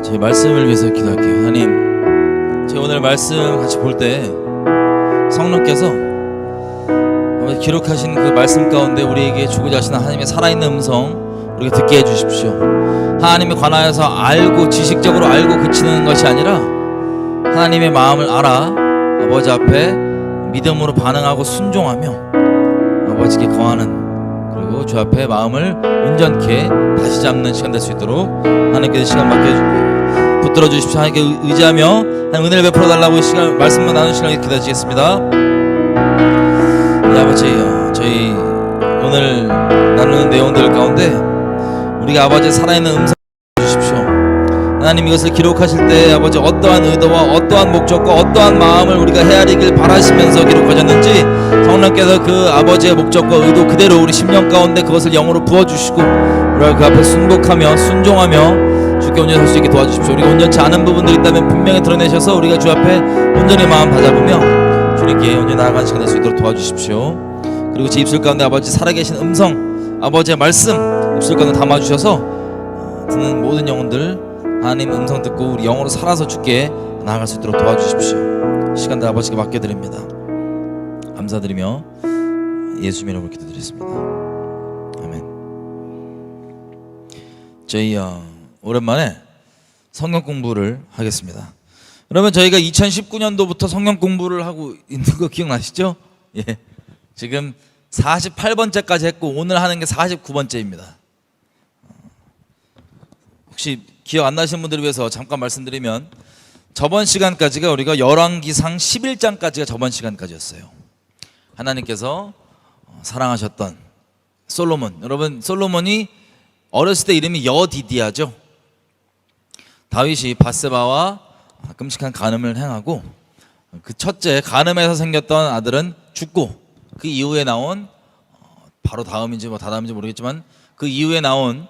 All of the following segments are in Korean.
제 말씀을 위해서 기도할게요. 하나님, 제 오늘 말씀 같이 볼 때 성령께서 기록하신 그 말씀 가운데 우리에게 주고자 하시는 하나님의 살아있는 음성 우리가 듣게 해주십시오. 하나님에 관하여서 알고 지식적으로 알고 그치는 것이 아니라 하나님의 마음을 알아 아버지 앞에 믿음으로 반응하고 순종하며 아버지께 거하는, 그리고 주 앞에 마음을 온전케 다시 잡는 시간 될 수 있도록 하나님께서 시간 붙들어 주십시오. 하나님께 의지하며 하나님 은혜를 베풀어 달라고 시간 말씀만 나누는 시간을 기다리겠습니다. 아버지, 저희 오늘 나누는 내용들 가운데 우리가 아버지의 살아있는 음성 주십시오. 하나님, 이것을 기록하실 때 아버지 어떠한 의도와 어떠한 목적과 어떠한 마음을 우리가 헤아리길 바라시면서 기록하셨는지 성령께서 그 아버지의 목적과 의도 그대로 우리 심령 가운데 그것을 영으로 부어주시고 우리가 그 앞에 순복하며 순종하며 주께 온전히 설 수 있게 도와주십시오. 우리가 온전치 않은 부분들이 있다면 분명히 드러내셔서 우리가 주 앞에 온전히 마음 다잡으며 주님께 온전히 나아가는 시간 될 수 있도록 도와주십시오. 그리고 제 입술 가운데 아버지 살아계신 음성, 아버지의 말씀 입술 가운데 담아주셔서 듣는 모든 영혼들 하나님 음성 듣고 우리 영으로 살아서 주께 나아갈 수 있도록 도와주십시오. 시간들 아버지께 맡겨드립니다. 감사드리며 예수 이름으로 기도드렸습니다. 아멘. 저희 오랜만에 성경 공부를 하겠습니다. 그러면 저희가 2019년도부터 성경 공부를 하고 있는 거 기억나시죠? 예. 지금 48번째까지 했고 오늘 하는 게 49번째입니다. 혹시 기억 안 나시는 분들을 위해서 잠깐 말씀드리면 저번 시간까지가 우리가 열왕기상 11장까지가 저번 시간까지였어요. 하나님께서 사랑하셨던 솔로몬, 여러분 솔로몬이 어렸을 때 이름이 여디디아죠. 다윗이 밧세바와 끔찍한 간음을 행하고 그 첫째 간음에서 생겼던 아들은 죽고 그 이후에 나온 바로 다음인지 뭐 다다음인지 모르겠지만 그 이후에 나온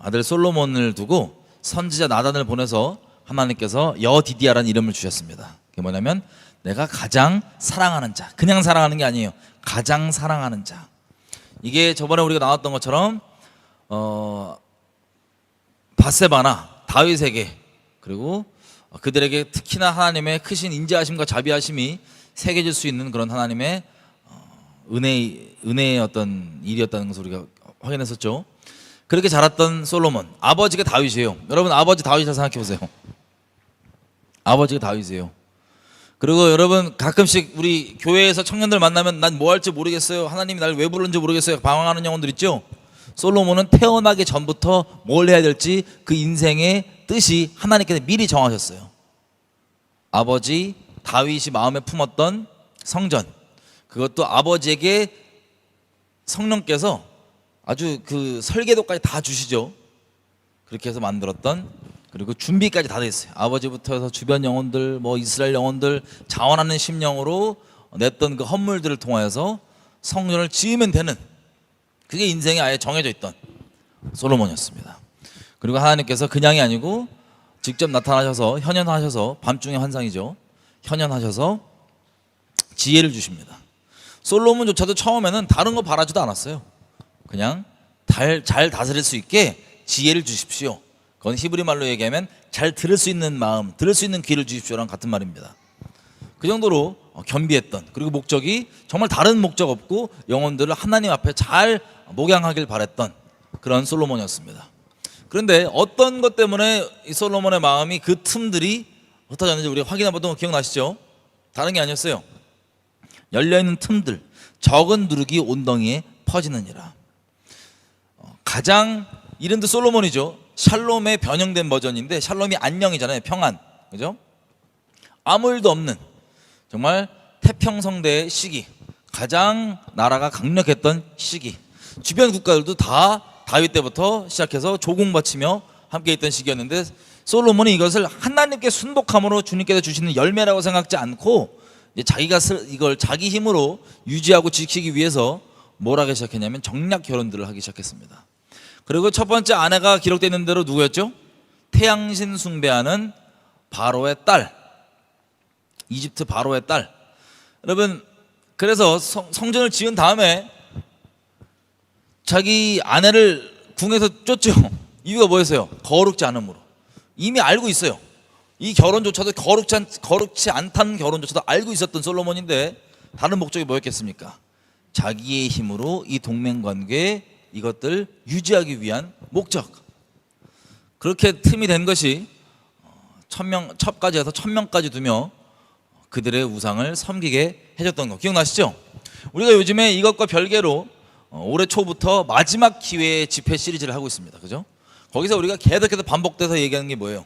아들 솔로몬을 두고 선지자 나단을 보내서 하나님께서 여디디아라는 이름을 주셨습니다. 그게 뭐냐면 내가 가장 사랑하는 자, 그냥 사랑하는 게 아니에요. 가장 사랑하는 자. 이게 저번에 우리가 나왔던 것처럼 밧세바나 다윗에게 그리고 그들에게 특히나 하나님의 크신 인자하심과 자비하심이 새겨질 수 있는 그런 하나님의 은혜의 어떤 일이었다는 것을 우리가 확인했었죠. 그렇게 자랐던 솔로몬, 아버지가 다윗이에요. 여러분 아버지 다윗을 생각해 보세요. 아버지가 다윗이에요. 그리고 여러분 가끔씩 우리 교회에서 청년들 만나면 난 뭐 할지 모르겠어요, 하나님이 나를 왜 부르는지 모르겠어요, 방황하는 영혼들 있죠. 솔로몬은 태어나기 전부터 뭘 해야 될지 그 인생의 뜻이 하나님께서 미리 정하셨어요. 아버지 다윗이 마음에 품었던 성전, 그것도 아버지에게 성령께서 아주 그 설계도까지 다 주시죠. 그렇게 해서 만들었던, 그리고 준비까지 다 돼 있어요. 아버지부터 해서 주변 영혼들, 뭐 이스라엘 영혼들 자원하는 심령으로 냈던 그 헌물들을 통하여서 성전을 지으면 되는, 그게 인생에 아예 정해져 있던 솔로몬이었습니다. 그리고 하나님께서 그냥이 아니고 직접 나타나셔서 현현하셔서, 밤중의 환상이죠, 현현하셔서 지혜를 주십니다. 솔로몬조차도 처음에는 다른 거 바라지도 않았어요. 그냥 잘 다스릴 수 있게 지혜를 주십시오. 그건 히브리 말로 얘기하면 잘 들을 수 있는 마음, 들을 수 있는 귀를 주십시오랑 같은 말입니다. 그 정도로 겸비했던, 그리고 목적이 정말 다른 목적 없고 영혼들을 하나님 앞에 잘 목양하길 바랬던 그런 솔로몬이었습니다. 그런데 어떤 것 때문에 이 솔로몬의 마음이 그 틈들이 흩어졌는지 우리가 확인해보던 거 기억나시죠? 다른 게 아니었어요. 열려있는 틈들, 적은 누룩이 온덩이에 퍼지느니라. 가장 이름도 솔로몬이죠. 샬롬의 변형된 버전인데, 샬롬이 안녕이잖아요, 평안, 그죠? 아무 일도 없는 정말 태평성대의 시기, 가장 나라가 강력했던 시기, 주변 국가들도 다 다윗 때부터 시작해서 조공바치며 함께 있던 시기였는데 솔로몬이 이것을 하나님께 순복함으로 주님께서 주시는 열매라고 생각지 않고 이제 자기가 이걸 자기 힘으로 유지하고 지키기 위해서 뭘 하기 시작했냐면 정략 결혼들을 하기 시작했습니다. 그리고 첫 번째 아내가 기록되어 있는 대로 누구였죠? 태양신 숭배하는 바로의 딸, 이집트 바로의 딸. 여러분, 그래서 성전을 지은 다음에 자기 아내를 궁에서 쫓죠. 이유가 뭐였어요? 거룩지 않음으로. 이미 알고 있어요. 이 결혼조차도 거룩치 않다는 결혼조차도 알고 있었던 솔로몬인데 다른 목적이 뭐였겠습니까? 자기의 힘으로 이 동맹관계 이것들 유지하기 위한 목적. 그렇게 틈이 된 것이 1000명 첩까지 해서 1000명까지 두며 그들의 우상을 섬기게 해줬던 거 기억나시죠? 우리가 요즘에 이것과 별개로 올해 초부터 마지막 기회의 집회 시리즈를 하고 있습니다. 그죠? 거기서 우리가 계속해서 반복돼서 얘기하는 게 뭐예요?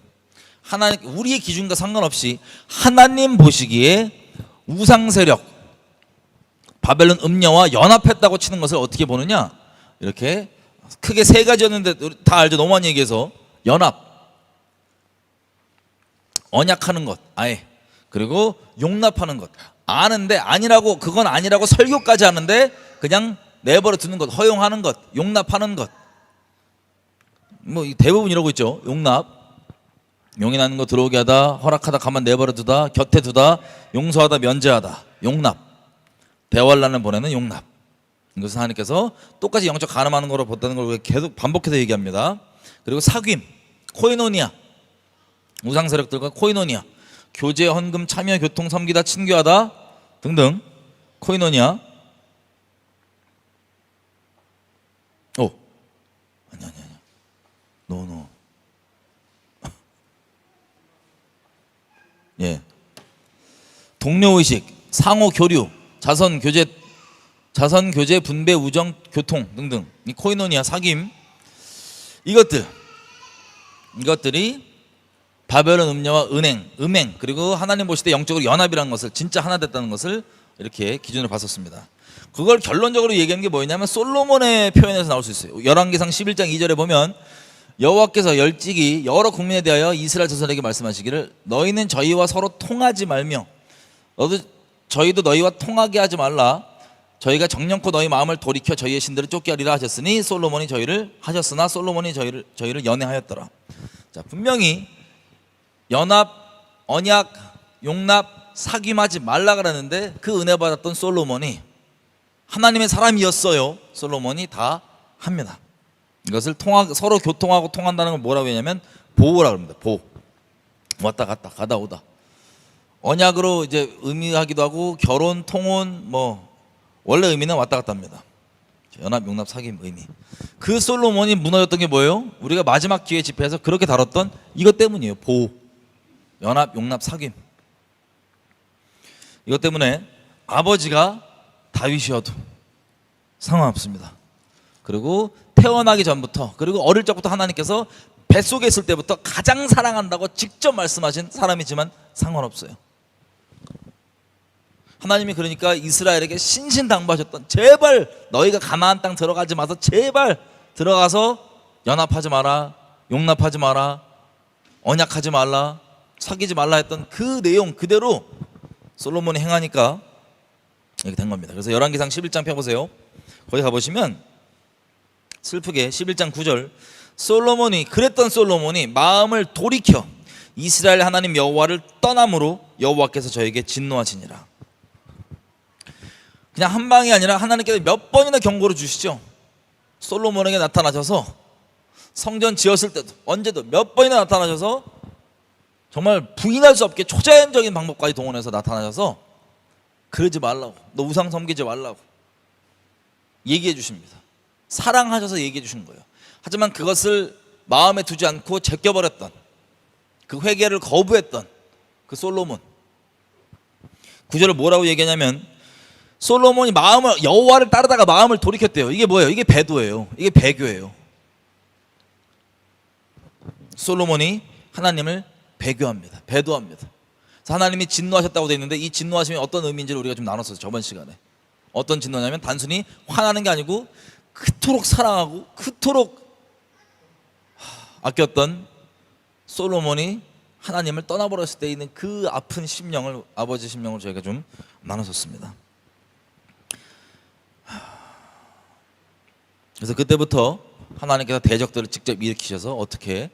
하나님, 우리의 기준과 상관없이 하나님 보시기에 우상 세력 바벨론 음녀와 연합했다고 치는 것을 어떻게 보느냐? 이렇게 크게 세 가지였는데 다 알죠? 너무 많이 얘기해서 연합, 언약하는 것 아예, 그리고 용납하는 것. 아는데 아니라고, 그건 아니라고 설교까지 하는데 그냥 내버려 두는 것, 허용하는 것, 용납하는 것. 뭐 대부분 이러고 있죠. 용납, 용인하는 거 들어오게 하다, 허락하다 가만 내버려 두다, 곁에 두다, 용서하다 면제하다. 용납, 대환란을 보내는 용납. 이것은 하나님께서 똑같이 영적 간음하는 거로 봤다는 걸 계속 반복해서 얘기합니다. 그리고 사귐, 코이노니아, 우상 세력들과 코이노니아, 교제, 헌금, 참여, 교통, 섬기다, 친교하다 등등. 코이노니아. 아니. 노. 예. 동료의식, 상호 교류, 자선 교제, 분배, 우정, 교통 등등. 이 코이노니아, 사귐, 이것들이 바벨론 음녀와 음행, 그리고 하나님 보실 때 영적으로 연합이라는 것을, 진짜 하나 됐다는 것을 이렇게 기준으로 봤었습니다. 그걸 결론적으로 얘기하는 게 뭐냐면 솔로몬의 표현에서 나올 수 있어요. 열왕기상 11장 2절에 보면 여호와께서 열직이 여러 국민에 대하여 이스라엘 자손에게 말씀하시기를 너희는 저희와 서로 통하지 말며 저희도 너희와 통하게 하지 말라. 저희가 정령코 너희 마음을 돌이켜 저희의 신들을 쫓게 하리라 하셨으니 솔로몬이 저희를 하셨으나 솔로몬이 저희를 연애하였더라. 자, 분명히 연합, 언약, 용납, 사귐하지 말라 그러는데 그 은혜 받았던 솔로몬이 하나님의 사람이었어요. 솔로몬이 다 합니다. 이것을 서로 교통하고 통한다는 걸 뭐라고 하냐면 보호라고 합니다. 보호. 왔다 갔다 가다 오다. 언약으로 이제 의미하기도 하고 결혼, 통혼 뭐 원래 의미는 왔다 갔다 합니다. 연합, 용납, 사귐 의미. 그 솔로몬이 무너졌던 게 뭐예요? 우리가 마지막 기회 집회에서 그렇게 다뤘던 이것 때문이에요. 보호, 연합, 용납, 사귐. 이것 때문에 아버지가 다윗이어도 상관없습니다. 그리고 태어나기 전부터, 그리고 어릴 적부터 하나님께서 뱃속에 있을 때부터 가장 사랑한다고 직접 말씀하신 사람이지만 상관없어요. 하나님이 그러니까 이스라엘에게 신신당부하셨던, 제발 너희가 가나안 땅 들어가지 마서 제발 들어가서 연합하지 마라, 용납하지 마라, 언약하지 말라, 사귀지 말라 했던 그 내용 그대로 솔로몬이 행하니까 이렇게 된 겁니다. 그래서 열왕기상 11장 펴보세요. 거기 가보시면 슬프게 11장 9절, 그랬던 솔로몬이 마음을 돌이켜 이스라엘 하나님 여호와를 떠남으로 여호와께서 저에게 진노하시니라. 그냥 한 방이 아니라 하나님께서 몇 번이나 경고를 주시죠. 솔로몬에게 나타나셔서 성전 지었을 때도 언제도 몇 번이나 나타나셔서 정말 부인할 수 없게 초자연적인 방법까지 동원해서 나타나셔서 그러지 말라고, 너 우상 섬기지 말라고 얘기해 주십니다. 사랑하셔서 얘기해 주신 거예요. 하지만 그것을 마음에 두지 않고 제껴버렸던, 그 회개를 거부했던 그 솔로몬. 구절을 뭐라고 얘기하냐면 솔로몬이 여호와를 따르다가 마음을 돌이켰대요. 이게 뭐예요? 이게 배도예요. 이게 배교예요. 솔로몬이 하나님을 배교합니다. 배도합니다. 그래서 하나님이 진노하셨다고 되어 있는데 이 진노하심이 어떤 의미인지를 우리가 좀 나눴어요. 저번 시간에. 어떤 진노냐면 단순히 화나는 게 아니고 그토록 사랑하고 그토록 아꼈던 솔로몬이 하나님을 떠나버렸을 때 있는 그 아픈 심령을, 아버지 심령을 저희가 좀 나눴었습니다. 그래서 그때부터 하나님께서 대적들을 직접 일으키셔서 어떻게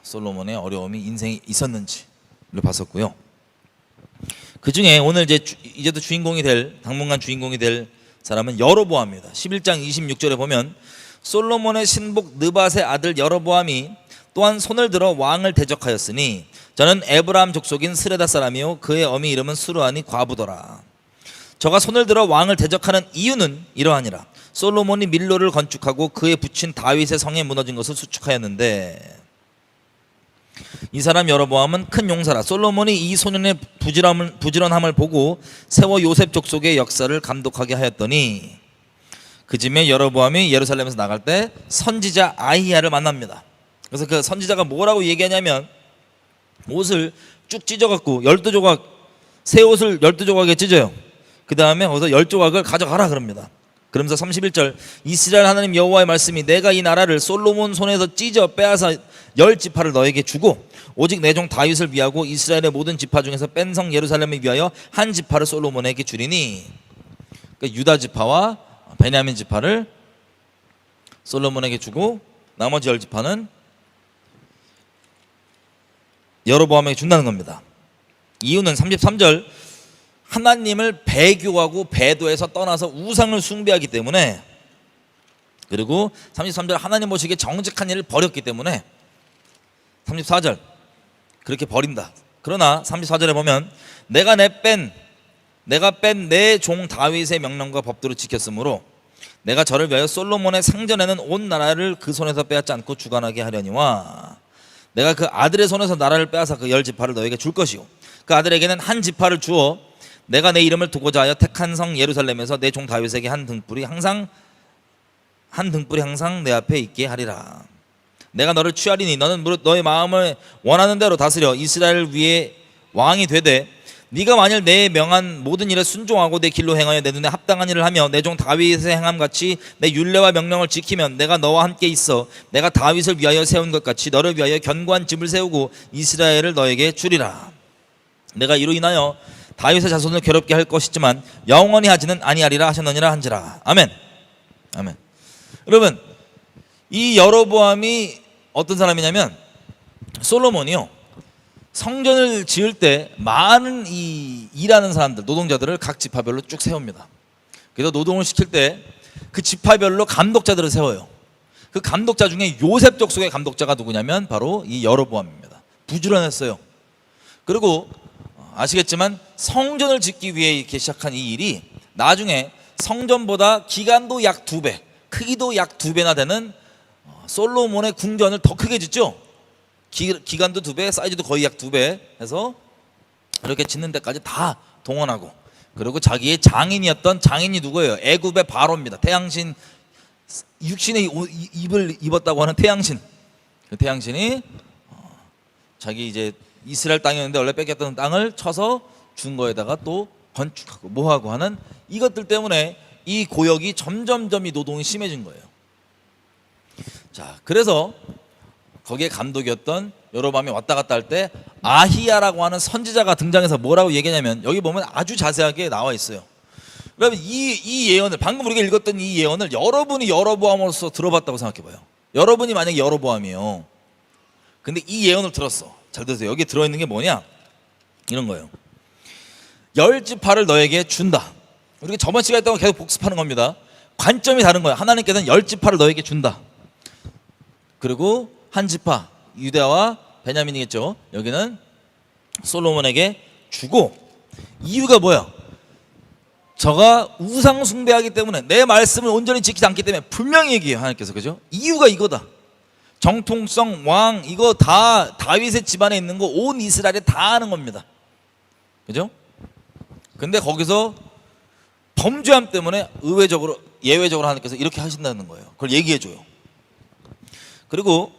솔로몬의 어려움이 인생이 있었는지를 봤었고요. 그 중에 오늘 이제도 주인공이 될, 당분간 주인공이 될 사람은 여로보암입니다. 11장 26절에 보면 솔로몬의 신복 느밧의 아들 여로보암이 또한 손을 들어 왕을 대적하였으니 저는 에브라함 족속인 스레다 사람이요 그의 어미 이름은 수르하니 과부더라. 저가 손을 들어 왕을 대적하는 이유는 이러하니라. 솔로몬이 밀로를 건축하고 그에 붙인 다윗의 성에 무너진 것을 수축하였는데 이 사람 여로보암은 큰 용사라. 솔로몬이 이 소년의 부지런함을 보고 세워 요셉 족속의 역사를 감독하게 하였더니 그쯤에 여로보암이 예루살렘에서 나갈 때 선지자 아히야를 만납니다. 그래서 그 선지자가 뭐라고 얘기하냐면 옷을 쭉 찢어갖고 12조각 새 옷을 12조각에 찢어요. 그 다음에 거기서 10조각을 가져가라 그럽니다. 그러면서 31절 이스라엘 하나님 여호와의 말씀이 내가 이 나라를 솔로몬 손에서 찢어 빼앗아 10지파를 너에게 주고 오직 내 종 다윗을 위하고 이스라엘의 모든 지파 중에서 뺀 성 예루살렘을 위하여 한 지파를 솔로몬에게 주리니 그러니까 유다 지파와 베냐민 지파를 솔로몬에게 주고 나머지 10지파는 여로보암에게 준다는 겁니다. 이유는 33절 하나님을 배교하고 배도해서 떠나서 우상을 숭배하기 때문에 그리고 33절 하나님 보시기에 정직한 일을 버렸기 때문에 34절 그렇게 버린다. 그러나 34절에 보면 내가 뺀 내 종 다윗의 명령과 법도를 지켰으므로 내가 저를 위하여 솔로몬의 상전에는 온 나라를 그 손에서 빼앗지 않고 주관하게 하려니와 내가 그 아들의 손에서 나라를 빼앗아 그 10지파를 너에게 줄 것이요 그 아들에게는 한 지파를 주어 내가 내 이름을 두고자 하여 택한 성 예루살렘에서 내 종 다윗에게 한 등불이 항상 내 앞에 있게 하리라. 내가 너를 취하리니 너는 무릇 너의 마음을 원하는 대로 다스려 이스라엘 위에 왕이 되되 네가 만일 내 명한 모든 일에 순종하고 내 길로 행하여 내 눈에 합당한 일을 하며 내 종 다윗의 행함같이 내 율례와 명령을 지키면 내가 너와 함께 있어 내가 다윗을 위하여 세운 것 같이 너를 위하여 견고한 집을 세우고 이스라엘을 너에게 주리라. 내가 이로 인하여 다윗의 자손을 괴롭게 할 것이지만 영원히 하지는 아니하리라 하셨느니라 한지라. 아멘. 아멘. 여러분 이 여로보암이 어떤 사람이냐면 솔로몬이요 성전을 지을 때 많은 이 일하는 사람들 노동자들을 각 지파별로 쭉 세웁니다. 그래서 노동을 시킬 때 그 지파별로 감독자들을 세워요. 그 감독자 중에 요셉 족속의 감독자가 누구냐면 바로 이 여로보암입니다. 부지런했어요. 그리고 아시겠지만 성전을 짓기 위해 이렇게 시작한 이 일이 나중에 성전보다 기간도 약 2배 크기도 약 2배나 되는 솔로몬의 궁전을 더 크게 짓죠. 기간도 2배 사이즈도 거의 약 2배 해서 이렇게 짓는 데까지 다 동원하고 그리고 자기의 장인이 누구예요? 애굽의 바로입니다. 태양신 육신의 입을 입었다고 하는 태양신. 그 태양신이 자기 이제 이스라엘 땅이었는데 원래 뺏겼던 땅을 쳐서 준 거에다가 또 건축하고 뭐하고 하는 이것들 때문에 이 고역이 점점점 이 노동이 심해진 거예요. 자, 그래서 거기에 감독이었던 여로보암이 왔다 갔다 할 때 아히야라고 하는 선지자가 등장해서 뭐라고 얘기하냐면 여기 보면 아주 자세하게 나와 있어요. 여러분 이 예언을 방금 우리가 읽었던 이 예언을 여러분이 여로보암으로서 들어봤다고 생각해 봐요. 여러분이 만약에 여로보암이에요. 근데 이 예언을 들었어. 잘 들으세요. 여기 들어있는 게 뭐냐? 이런 거예요. 10지파를 너에게 준다. 우리가 저번 시간에 했던 거 계속 복습하는 겁니다. 관점이 다른 거예요. 하나님께서는 10지파를 너에게 준다. 그리고 한 지파 유다와 베냐민이겠죠. 여기는 솔로몬에게 주고 이유가 뭐야? 저가 우상 숭배하기 때문에 내 말씀을 온전히 지키지 않기 때문에 분명히 얘기해요. 하나님께서. 그죠? 이유가 이거다. 정통성 왕 이거 다 다윗의 집안에 있는 거 온 이스라엘에 다 아는 겁니다. 그죠? 근데 거기서 범죄함 때문에 예외적으로 하나님께서 이렇게 하신다는 거예요. 그걸 얘기해 줘요. 그리고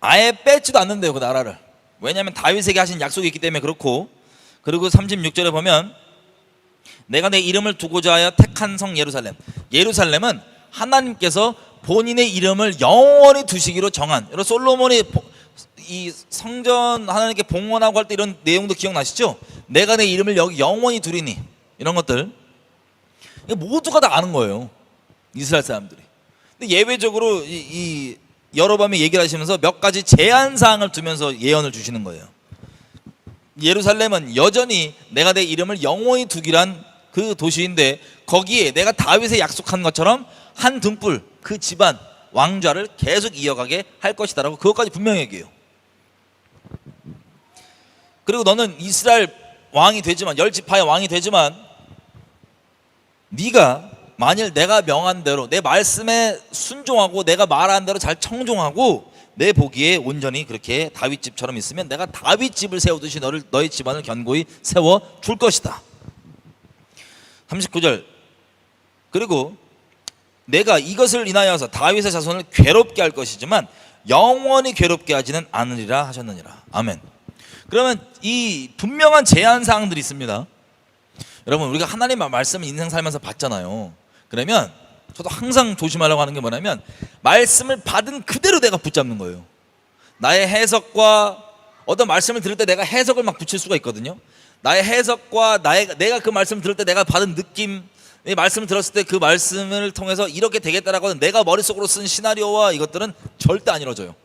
아예 뺏지도 않는데요, 그 나라를. 왜냐하면 다윗에게 하신 약속이 있기 때문에 그렇고. 그리고 36절에 보면 내가 내 이름을 두고자 하여 택한 성 예루살렘. 예루살렘은 하나님께서 본인의 이름을 영원히 두시기로 정한. 여러분 솔로몬이 이 성전 하나님께 봉헌하고 할 때 이런 내용도 기억나시죠? 내가 내 이름을 여기 영원히 두리니 이런 것들 모두가 다 아는 거예요, 이스라엘 사람들이. 근데 예외적으로 이 여로보암이 얘기를 하시면서 몇 가지 제한 사항을 두면서 예언을 주시는 거예요. 예루살렘은 여전히 내가 내 이름을 영원히 두기란 그 도시인데 거기에 내가 다윗에 약속한 것처럼 한 등불 그 집안 왕좌를 계속 이어가게 할 것이다라고 그것까지 분명히 얘기해요. 그리고 너는 이스라엘 왕이 되지만, 열 지파의 왕이 되지만, 네가 만일 내가 명한 대로 내 말씀에 순종하고 내가 말한 대로 잘 청종하고 내 보기에 온전히 그렇게 다윗 집처럼 있으면 내가 다윗 집을 세우듯이 너희 집안을 견고히 세워 줄 것이다. 39절, 그리고 내가 이것을 인하여서 다윗의 자손을 괴롭게 할 것이지만 영원히 괴롭게 하지는 않으리라 하셨느니라. 아멘. 그러면 이 분명한 제한 사항들이 있습니다. 여러분, 우리가 하나님의 말씀을 인생 살면서 봤잖아요. 그러면 저도 항상 조심하려고 하는 게 뭐냐면, 말씀을 받은 그대로 내가 붙잡는 거예요. 나의 해석과, 어떤 말씀을 들을 때 내가 해석을 막 붙일 수가 있거든요. 나의 해석과 내가 그 말씀을 들을 때 내가 받은 느낌, 이 말씀을 들었을 때 그 말씀을 통해서 이렇게 되겠다라고 내가 머릿속으로 쓴 시나리오와 이것들은 절대 안 이루어져요.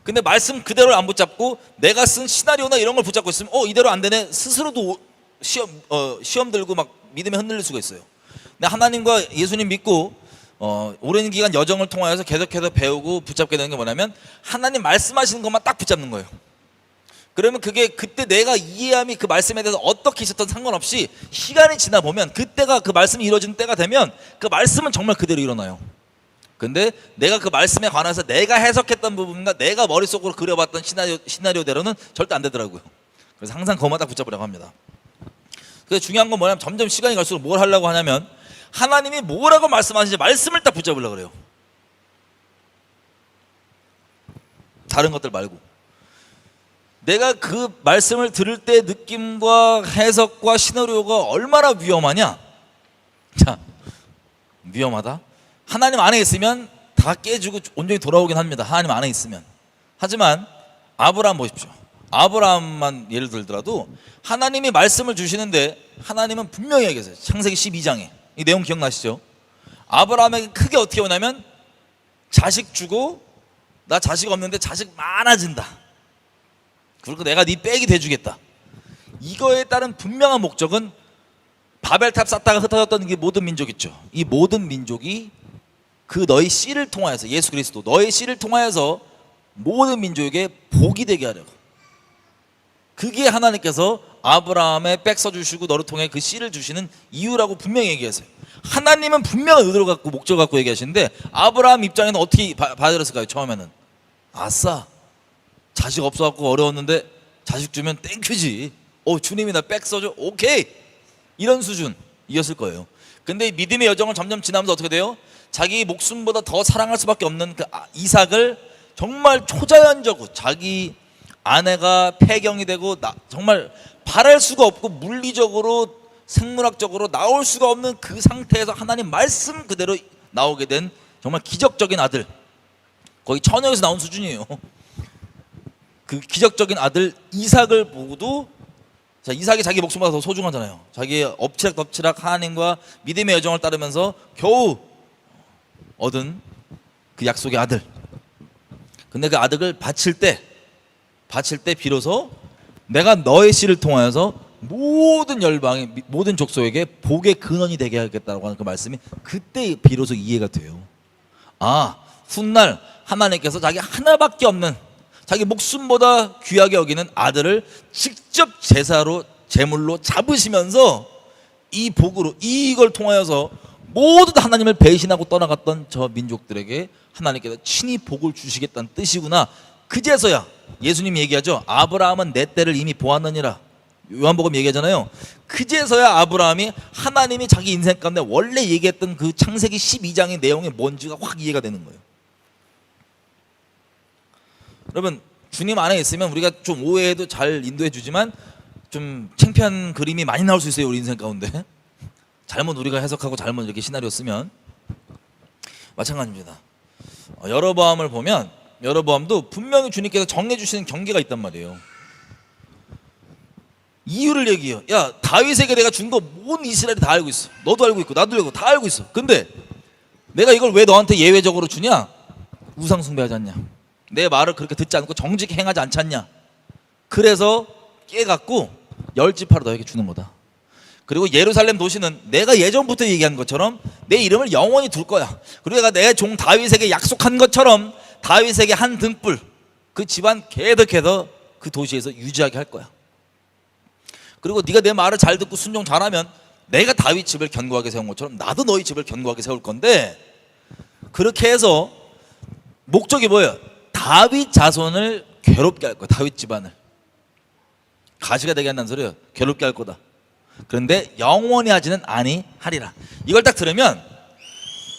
근데 말씀 그대로를 안 붙잡고 내가 쓴 시나리오나 이런 걸 붙잡고 있으면 이대로 안 되네, 스스로도 시험 들고 막 믿음에 흔들릴 수가 있어요. 근데 하나님과 예수님 믿고 오랜 기간 여정을 통하여서 계속해서 배우고 붙잡게 되는 게 뭐냐면, 하나님 말씀하시는 것만 딱 붙잡는 거예요. 그러면 그게 그때 내가 이해함이 그 말씀에 대해서 어떻게 있었던 상관없이 시간이 지나 보면, 그때가 그 말씀이 이루어지는 때가 되면 그 말씀은 정말 그대로 일어나요. 근데 내가 그 말씀에 관해서 내가 해석했던 부분과 내가 머릿속으로 그려봤던 시나리오대로는 절대 안 되더라고요. 그래서 항상 그것만 딱 붙잡으려고 합니다. 그래서 중요한 건 뭐냐면, 점점 시간이 갈수록 뭘 하려고 하냐면, 하나님이 뭐라고 말씀하시는지 말씀을 딱 붙잡으려고 그래요. 다른 것들 말고. 내가 그 말씀을 들을 때 느낌과 해석과 시나리오가 얼마나 위험하냐? 자, 위험하다? 하나님 안에 있으면 다 깨지고 온전히 돌아오긴 합니다. 하나님 안에 있으면. 하지만 아브라함 보십시오. 아브라함만 예를 들더라도 하나님이 말씀을 주시는데, 하나님은 분명히 얘기했어요. 창세기 12장에 이 내용 기억나시죠? 아브라함에게 크게 어떻게 오냐면, 자식 주고 나 자식 없는데 자식 많아진다, 그리고 내가 네 백이 돼주겠다. 이거에 따른 분명한 목적은, 바벨탑 쌓다가 흩어졌던 이 모든 민족 있죠. 이 모든 민족이 그 너희 씨를 통하여서, 예수 그리스도 너의 씨를 통하여서 모든 민족에게 복이 되게 하려고. 그게 하나님께서 아브라함의 백 써주시고 너를 통해 그 씨를 주시는 이유라고 분명히 얘기했어요. 하나님은 분명한 의도를 갖고 목적을 갖고 얘기하시는데, 아브라함 입장에는 어떻게 받아들였을까요? 처음에는 아싸, 자식 없어갖고 어려웠는데 자식 주면 땡큐지, 주님이 나 백 써줘, 오케이, 이런 수준이었을 거예요. 근데 믿음의 여정을 점점 지나면서 어떻게 돼요? 자기 목숨보다 더 사랑할 수밖에 없는 그 이삭을 정말 초자연적으로, 자기 아내가 폐경이 되고 정말 바랄 수가 없고 물리적으로 생물학적으로 나올 수가 없는 그 상태에서 하나님 말씀 그대로 나오게 된 정말 기적적인 아들, 거의 처녀에서 나온 수준이에요. 그 기적적인 아들 이삭을 보고도, 자, 이삭이 자기 목숨보다 더 소중하잖아요. 자기 엎치락덮치락 하나님과 믿음의 여정을 따르면서 겨우 얻은 그 약속의 아들. 근데 그 아들을 바칠 때 비로소 내가 너의 씨를 통하여서 모든 열방의 모든 족속에게 복의 근원이 되게 하겠다고 하는 그 말씀이 그때 비로소 이해가 돼요. 훗날 하나님께서 자기 하나밖에 없는, 자기 목숨보다 귀하게 여기는 아들을 직접 제물로 잡으시면서 이 복으로, 이걸 통하여서 모두 하나님을 배신하고 떠나갔던 저 민족들에게 하나님께서 친히 복을 주시겠다는 뜻이구나. 그제서야 예수님이 얘기하죠. 아브라함은 내 때를 이미 보았느니라. 요한복음 얘기하잖아요. 그제서야 아브라함이 하나님이 자기 인생 가운데 원래 얘기했던 그 창세기 12장의 내용이 뭔지가 확 이해가 되는 거예요. 여러분, 주님 안에 있으면 우리가 좀 오해해도 잘 인도해 주지만 좀 창피한 그림이 많이 나올 수 있어요. 우리 인생 가운데 잘못 우리가 해석하고 잘못 이렇게 시나리오 쓰면. 마찬가지입니다. 여로보암을 보면, 여로보암도 분명히 주님께서 정해주시는 경계가 있단 말이에요. 이유를 얘기해요. 야, 다윗에게 내가 준 거 온 이스라엘이 다 알고 있어. 너도 알고 있고 나도 알고 다 알고 있어. 근데 내가 이걸 왜 너한테 예외적으로 주냐? 우상 숭배하지 않냐? 내 말을 그렇게 듣지 않고 정직히 행하지 않지 않냐? 그래서 깨갖고 열지파로 너에게 주는 거다. 그리고 예루살렘 도시는 내가 예전부터 얘기한 것처럼 내 이름을 영원히 둘 거야. 그리고 내가 내 종 다윗에게 약속한 것처럼 다윗에게 한 등불, 그 집안 계속해서 그 도시에서 유지하게 할 거야. 그리고 네가 내 말을 잘 듣고 순종 잘하면 내가 다윗 집을 견고하게 세운 것처럼 나도 너희 집을 견고하게 세울 건데, 그렇게 해서 목적이 뭐예요? 다윗 자손을 괴롭게 할 거야. 다윗 집안을 가시가 되게 한다는 소리예요. 괴롭게 할 거다. 그런데 영원히 하지는 아니하리라. 이걸 딱 들으면,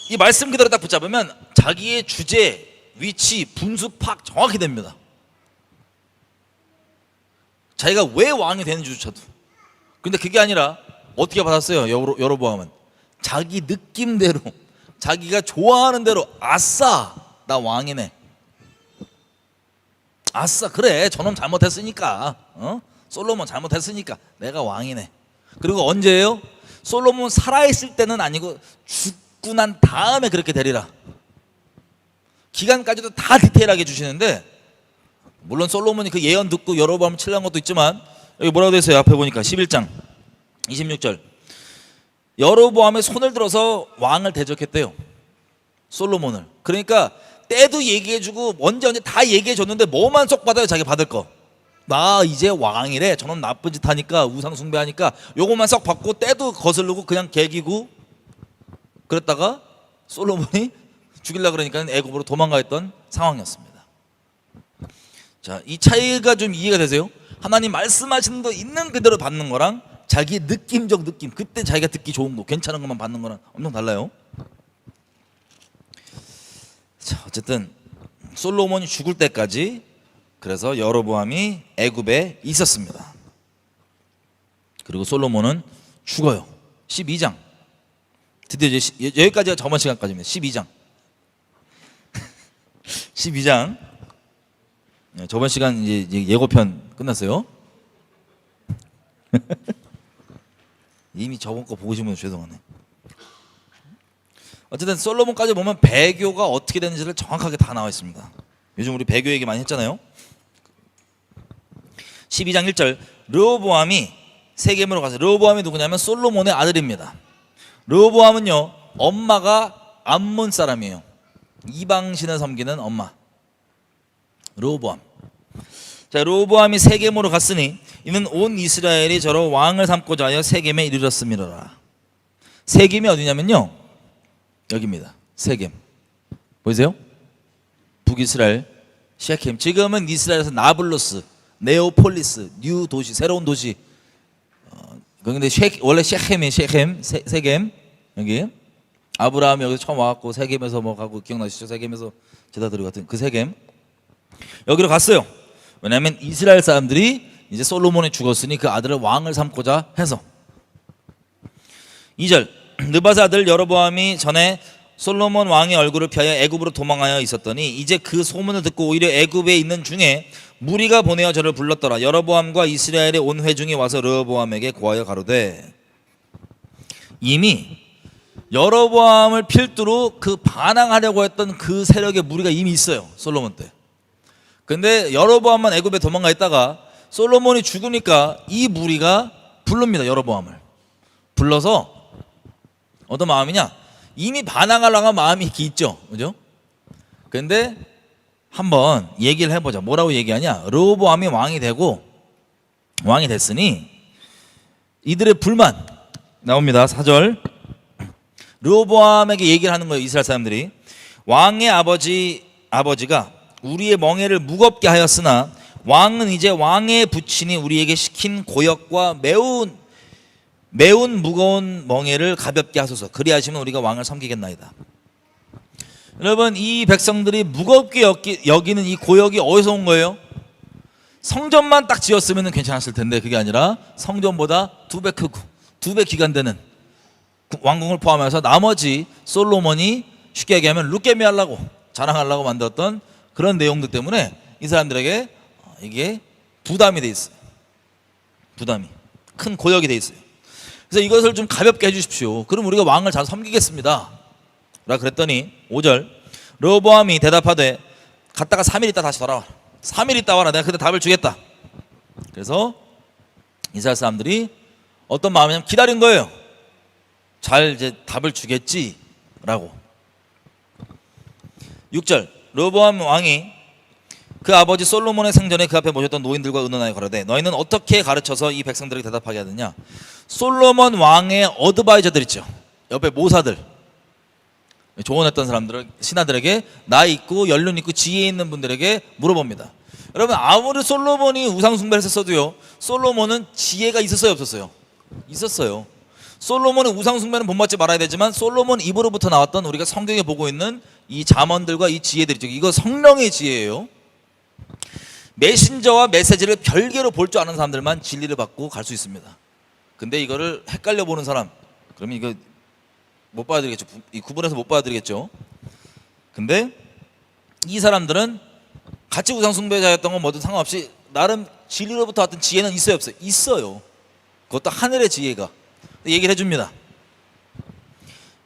이 말씀 그대로 딱 붙잡으면 자기의 주제, 위치, 분수 파악 정확히 됩니다. 자기가 왜 왕이 되는지조차도. 근데 그게 아니라 어떻게 받았어요? 여로보암은 자기 느낌대로, 자기가 좋아하는 대로, 아싸 나 왕이네, 아싸 그래 저놈 잘못했으니까, 솔로몬 잘못했으니까 내가 왕이네. 그리고 언제예요? 솔로몬 살아있을 때는 아니고 죽고 난 다음에 그렇게 되리라. 기간까지도 다 디테일하게 주시는데, 물론 솔로몬이 그 예언 듣고 여로보암을 칠한 것도 있지만, 여기 뭐라고 되어 있어요? 앞에 보니까 11장 26절, 여로보암의 손을 들어서 왕을 대적했대요, 솔로몬을. 그러니까 때도 얘기해주고 언제 다 얘기해줬는데 뭐만 쏙 받아요? 자기 받을 거. 나 이제 왕이래, 저놈 나쁜 짓 하니까, 우상 숭배하니까 요것만 쏙 받고 때도 거슬르고 그냥 개기고 그랬다가 솔로몬이 죽이려고 그러니까 애굽으로 도망가 있던 상황이었습니다. 자, 이 차이가 좀 이해가 되세요? 하나님 말씀하시는 거 있는 그대로 받는 거랑 자기의 느낌적 느낌, 그때 자기가 듣기 좋은 거, 괜찮은 것만 받는 거랑 엄청 달라요. 자, 어쨌든 솔로몬이 죽을 때까지 그래서 여로보암이 애굽에 있었습니다. 그리고 솔로몬은 죽어요. 12장. 드디어 이제 여기까지가 저번 시간까지입니다. 12장. 12장. 저번 시간 이제 예고편 끝났어요. 이미 저번 거 보시면 고 죄송하네. 어쨌든 솔로몬까지 보면 배교가 어떻게 되는지를 정확하게 다 나와 있습니다. 요즘 우리 배교 얘기 많이 했잖아요. 12장 1절, 르호보암이 세겜으로 가서, 르호보암이 누구냐면 솔로몬의 아들입니다. 르호보암은요, 엄마가 암몬 사람이에요. 이방신을 섬기는 엄마 르호보암. 자, 르호보암이 세겜으로 갔으니 이는 온 이스라엘이 저로 왕을 삼고자 하여 세겜에 이르렀음이로라. 세겜이 어디냐면요, 여기입니다. 세겜 보이세요? 북이스라엘 시첵. 지금은 이스라엘에서 나블루스, 네오폴리스, 뉴 도시, 새로운 도시. 근데 원래 시첵이 세겜. 여기 아브라함이 여기서 처음 와갖고 세겜에서 뭐 가고, 기억나시죠? 세겜에서 제사 드리고 같은 그 세겜. 여기로 갔어요. 왜냐하면 이스라엘 사람들이 이제 솔로몬이 죽었으니 그 아들을 왕을 삼고자 해서. 2절, 느바스 아들 여로보암이 전에 솔로몬 왕의 얼굴을 피하여 애굽으로 도망하여 있었더니 이제 그 소문을 듣고 오히려 애굽에 있는 중에 무리가 보내어 저를 불렀더라. 여로보암과 이스라엘의 온 회중이 와서 르호보암에게 고하여 가로되. 이미 여로보암을 필두로 그 반항하려고 했던 그 세력의 무리가 이미 있어요, 솔로몬 때. 근데 여로보암만 애굽에 도망가 있다가 솔로몬이 죽으니까 이 무리가 부릅니다. 여로보암을 불러서 어떤 마음이냐, 이미 반항하려고 한 마음이 이렇게 있죠, 그죠? 근데 한번 얘기를 해보자. 뭐라고 얘기하냐, 르호보암이 왕이 됐으니 이들의 불만 나옵니다. 4절, 르호보암에게 얘기를 하는 거예요. 이스라엘 사람들이 왕의 아버지가 우리의 멍에를 무겁게 하였으나 왕은 이제 왕의 부친이 우리에게 시킨 고역과 매운 무거운 멍에를 가볍게 하소서. 그리하시면 우리가 왕을 섬기겠나이다. 여러분, 이 백성들이 무겁게 여기는 이 고역이 어디서 온 거예요? 성전만 딱 지었으면 괜찮았을 텐데 그게 아니라 성전보다 2배 크고 2배 기간되는 왕궁을 포함해서 나머지 솔로몬이 쉽게 얘기하면 룻게미 하려고, 자랑하려고 만들었던 그런 내용들 때문에 이 사람들에게 이게 부담이 돼 있어요. 부담이 큰 고역이 돼 있어요. 그래서 이것을 좀 가볍게 해주십시오. 그럼 우리가 왕을 잘 섬기겠습니다 라 그랬더니 5절, 르호보암이 대답하되 갔다가 3일 있다 다시 돌아와라. 3일 있다 와라. 내가 그때 답을 주겠다. 그래서 이스라엘 사람들이 어떤 마음이냐면 기다린 거예요. 잘 이제 답을 주겠지라고. 6절, 르호보암 왕이 그 아버지 솔로몬의 생전에 그 앞에 모셨던 노인들과 의논하여 가로되 너희는 어떻게 가르쳐서 이 백성들에게 대답하게 하느냐. 솔로몬 왕의 어드바이저들 있죠. 옆에 모사들, 조언했던 사람들을, 신하들에게 나이 있고 연륜 있고 지혜 있는 분들에게 물어봅니다. 여러분, 아무리 솔로몬이 우상숭배를 했었어도요, 솔로몬은 지혜가 있었어요, 없었어요? 있었어요. 솔로몬의 우상숭배는 본받지 말아야 되지만 솔로몬 입으로부터 나왔던 우리가 성경에 보고 있는 이 잠언들과 이 지혜들이죠. 이거 성령의 지혜예요. 메신저와 메시지를 별개로 볼 줄 아는 사람들만 진리를 받고 갈 수 있습니다. 근데 이거를 헷갈려 보는 사람, 그러면 이거 못 받아들이겠죠. 이 구분해서 못 받아들이겠죠. 근데 이 사람들은 같이 우상숭배자였던 건 뭐든 상관없이 나름 진리로부터 왔던 지혜는 있어요, 없어요? 있어요. 그것도 하늘의 지혜가 얘기를 해줍니다.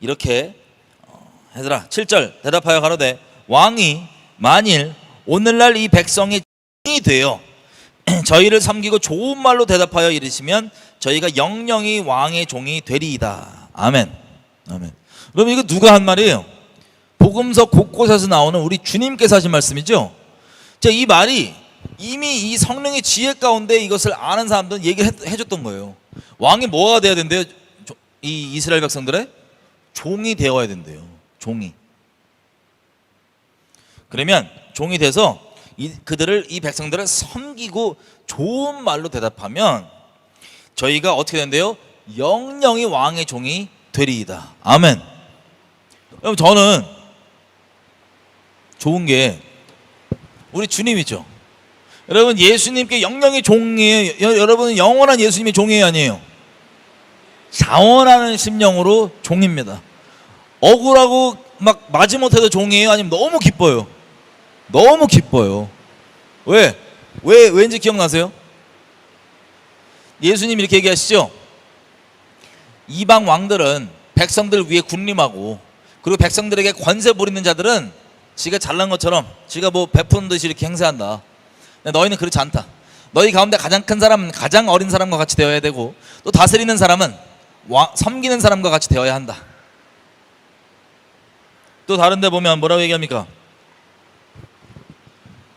이렇게 얘들아 7절 대답하여 가로되 왕이 만일 오늘날 이 백성이 되어 저희를 섬기고 좋은 말로 대답하여 이르시면 저희가 영영이 왕의 종이 되리이다. 아멘. 아멘. 그럼 이거 누가 한 말이에요? 복음서 곳곳에서 나오는 우리 주님께서 하신 말씀이죠. 자, 이 말이 이미 이 성령의 지혜 가운데 이것을 아는 사람들은 얘기를 해줬던 거예요. 왕이 뭐가 돼야 된대요? 이 이스라엘 백성들의 종이 되어야 된대요. 종이. 그러면 종이 돼서 그들을, 이 백성들을 섬기고 좋은 말로 대답하면 저희가 어떻게 된대요? 영영이 왕의 종이 되리이다. 아멘. 여러분, 저는 좋은 게 우리 주님이죠. 여러분, 예수님께 영영이 종이에요. 여러분은 영원한 예수님의 종이에요, 아니에요? 자원하는 심령으로 종입니다. 억울하고 막 마지못해도 종이에요? 아니면 너무 기뻐요? 너무 기뻐요. 왠지 기억나세요? 예수님 이렇게 얘기하시죠. 이방 왕들은 백성들 위에 군림하고, 그리고 백성들에게 권세 부리는 자들은 지가 잘난 것처럼 지가 뭐 베푸는 듯이 이렇게 행세한다. 너희는 그렇지 않다. 너희 가운데 가장 큰 사람은 가장 어린 사람과 같이 되어야 되고, 또 다스리는 사람은 섬기는 사람과 같이 되어야 한다. 또 다른 데 보면 뭐라고 얘기합니까?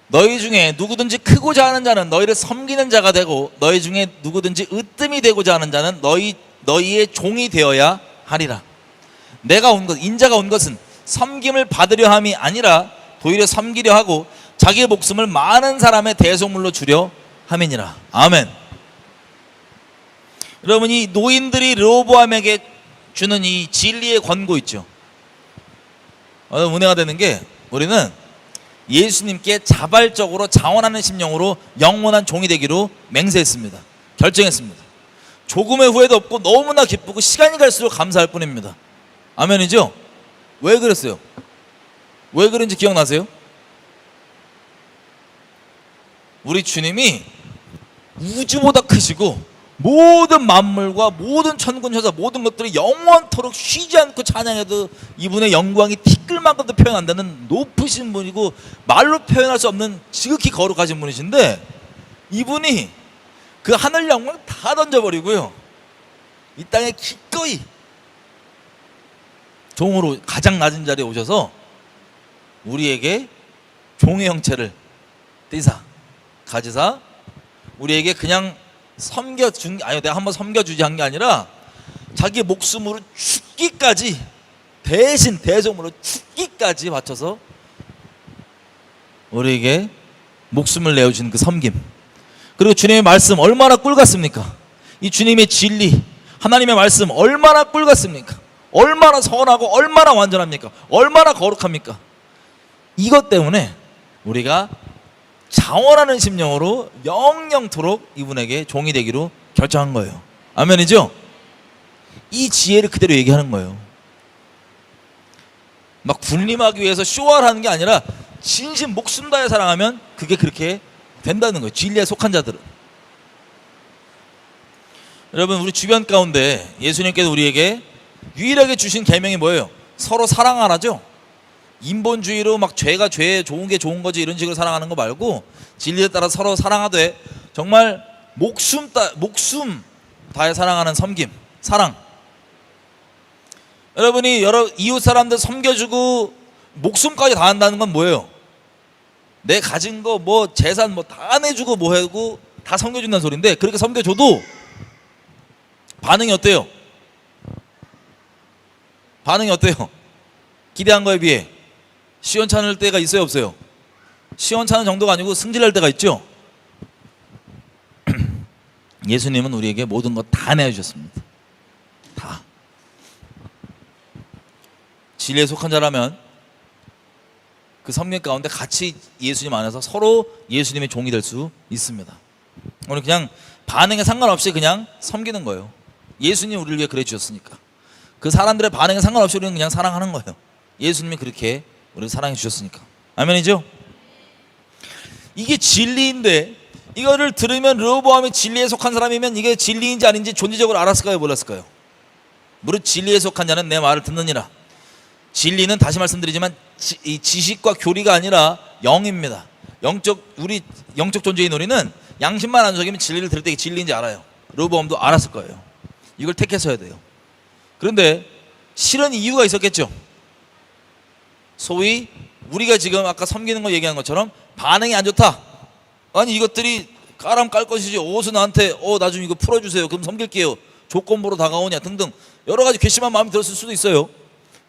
너희 중에 누구든지 크고자 하는 자는 너희를 섬기는 자가 되고, 너희 중에 누구든지 으뜸이 되고자 하는 자는 너희의 종이 되어야 하리라. 내가 온 것, 인자가 온 것은 섬김을 받으려 함이 아니라 도리어 섬기려 하고 자기의 목숨을 많은 사람의 대속물로 주려 함이니라. 아멘. 여러분, 이 노인들이 르호보암에게 주는 이 진리의 권고 있죠. 은혜가 되는 게, 우리는 예수님께 자발적으로 자원하는 심령으로 영원한 종이 되기로 맹세했습니다. 결정했습니다. 조금의 후회도 없고 너무나 기쁘고 시간이 갈수록 감사할 뿐입니다. 아멘이죠? 왜 그랬어요? 왜 그런지 기억나세요? 우리 주님이 우주보다 크시고 모든 만물과 모든 천군천사 모든 것들이 영원토록 쉬지 않고 찬양해도 이분의 영광이 티끌만큼도 표현 안 되는 높으신 분이고 말로 표현할 수 없는 지극히 거룩하신 분이신데, 이분이 그 하늘 영광 다 던져버리고요, 이 땅에 기꺼이 종으로 가장 낮은 자리에 오셔서 우리에게 종의 형체를 띠사 가지사 우리에게 그냥 섬겨준, 아니 내가 한번 섬겨주지 한 게 아니라 자기의 목숨으로 죽기까지, 대신 대속으로 죽기까지 바쳐서 우리에게 목숨을 내어준 그 섬김, 그리고 주님의 말씀 얼마나 꿀 같습니까? 이 주님의 진리, 하나님의 말씀 얼마나 꿀 같습니까? 얼마나 선하고 얼마나 완전합니까? 얼마나 거룩합니까? 이것 때문에 우리가 자원하는 심령으로 영영토록 이분에게 종이 되기로 결정한 거예요. 아멘이죠? 이 지혜를 그대로 얘기하는 거예요. 막 군림하기 위해서 쇼를 하는 게 아니라 진심 목숨 다해 사랑하면 그게 그렇게 된다는 거예요. 진리에 속한 자들은. 여러분, 우리 주변 가운데 예수님께서 우리에게 유일하게 주신 계명이 뭐예요? 서로 사랑하라죠? 인본주의로 막 죄가 죄, 좋은 게 좋은 거지 이런 식으로 사랑하는 거 말고 진리에 따라 서로 사랑하되 정말 목숨 다해 사랑하는 섬김, 사랑. 여러분이 여러 이웃 사람들 섬겨주고 목숨까지 다한다는 건 뭐예요? 내 가진 거 뭐 재산 뭐 다 내주고 뭐 하고 다 섬겨준다는 소리인데, 그렇게 섬겨줘도 반응이 어때요? 반응이 어때요? 기대한 거에 비해 시원찮을 때가 있어요, 없어요? 시원찮은 정도가 아니고 승질날 때가 있죠. 예수님은 우리에게 모든 것 다 내주셨습니다. 다. 진리에 속한 자라면 그 섭리 가운데 같이 예수님 안에서 서로 예수님의 종이 될 수 있습니다. 오늘 그냥 반응에 상관없이 그냥 섬기는 거예요. 예수님이 우리를 위해 그래 주셨으니까. 그 사람들의 반응에 상관없이 우리는 그냥 사랑하는 거예요. 예수님이 그렇게 우리를 사랑해 주셨으니까. 아멘이죠? 이게 진리인데, 이거를 들으면 르호보암이 진리에 속한 사람이면 이게 진리인지 아닌지 존재적으로 알았을까요, 몰랐을까요? 무릇 진리에 속한 자는 내 말을 듣느니라. 진리는 다시 말씀드리지만 이 지식과 교리가 아니라 영입니다. 우리 영적 존재인 우리는 양심만 안 속이면 진리를 들을 때 이게 진리인지 알아요. 르호보암도 알았을 거예요. 이걸 택했어야 돼요. 그런데 실은 이유가 있었겠죠. 소위 우리가 지금 아까 섬기는 거 얘기한 것처럼 반응이 안 좋다. 아니 이것들이 까람 깔 것이지 어디서 나한테 나 좀 이거 풀어주세요, 그럼 섬길게요, 조건부로 다가오냐 등등 여러 가지 괘씸한 마음이 들었을 수도 있어요.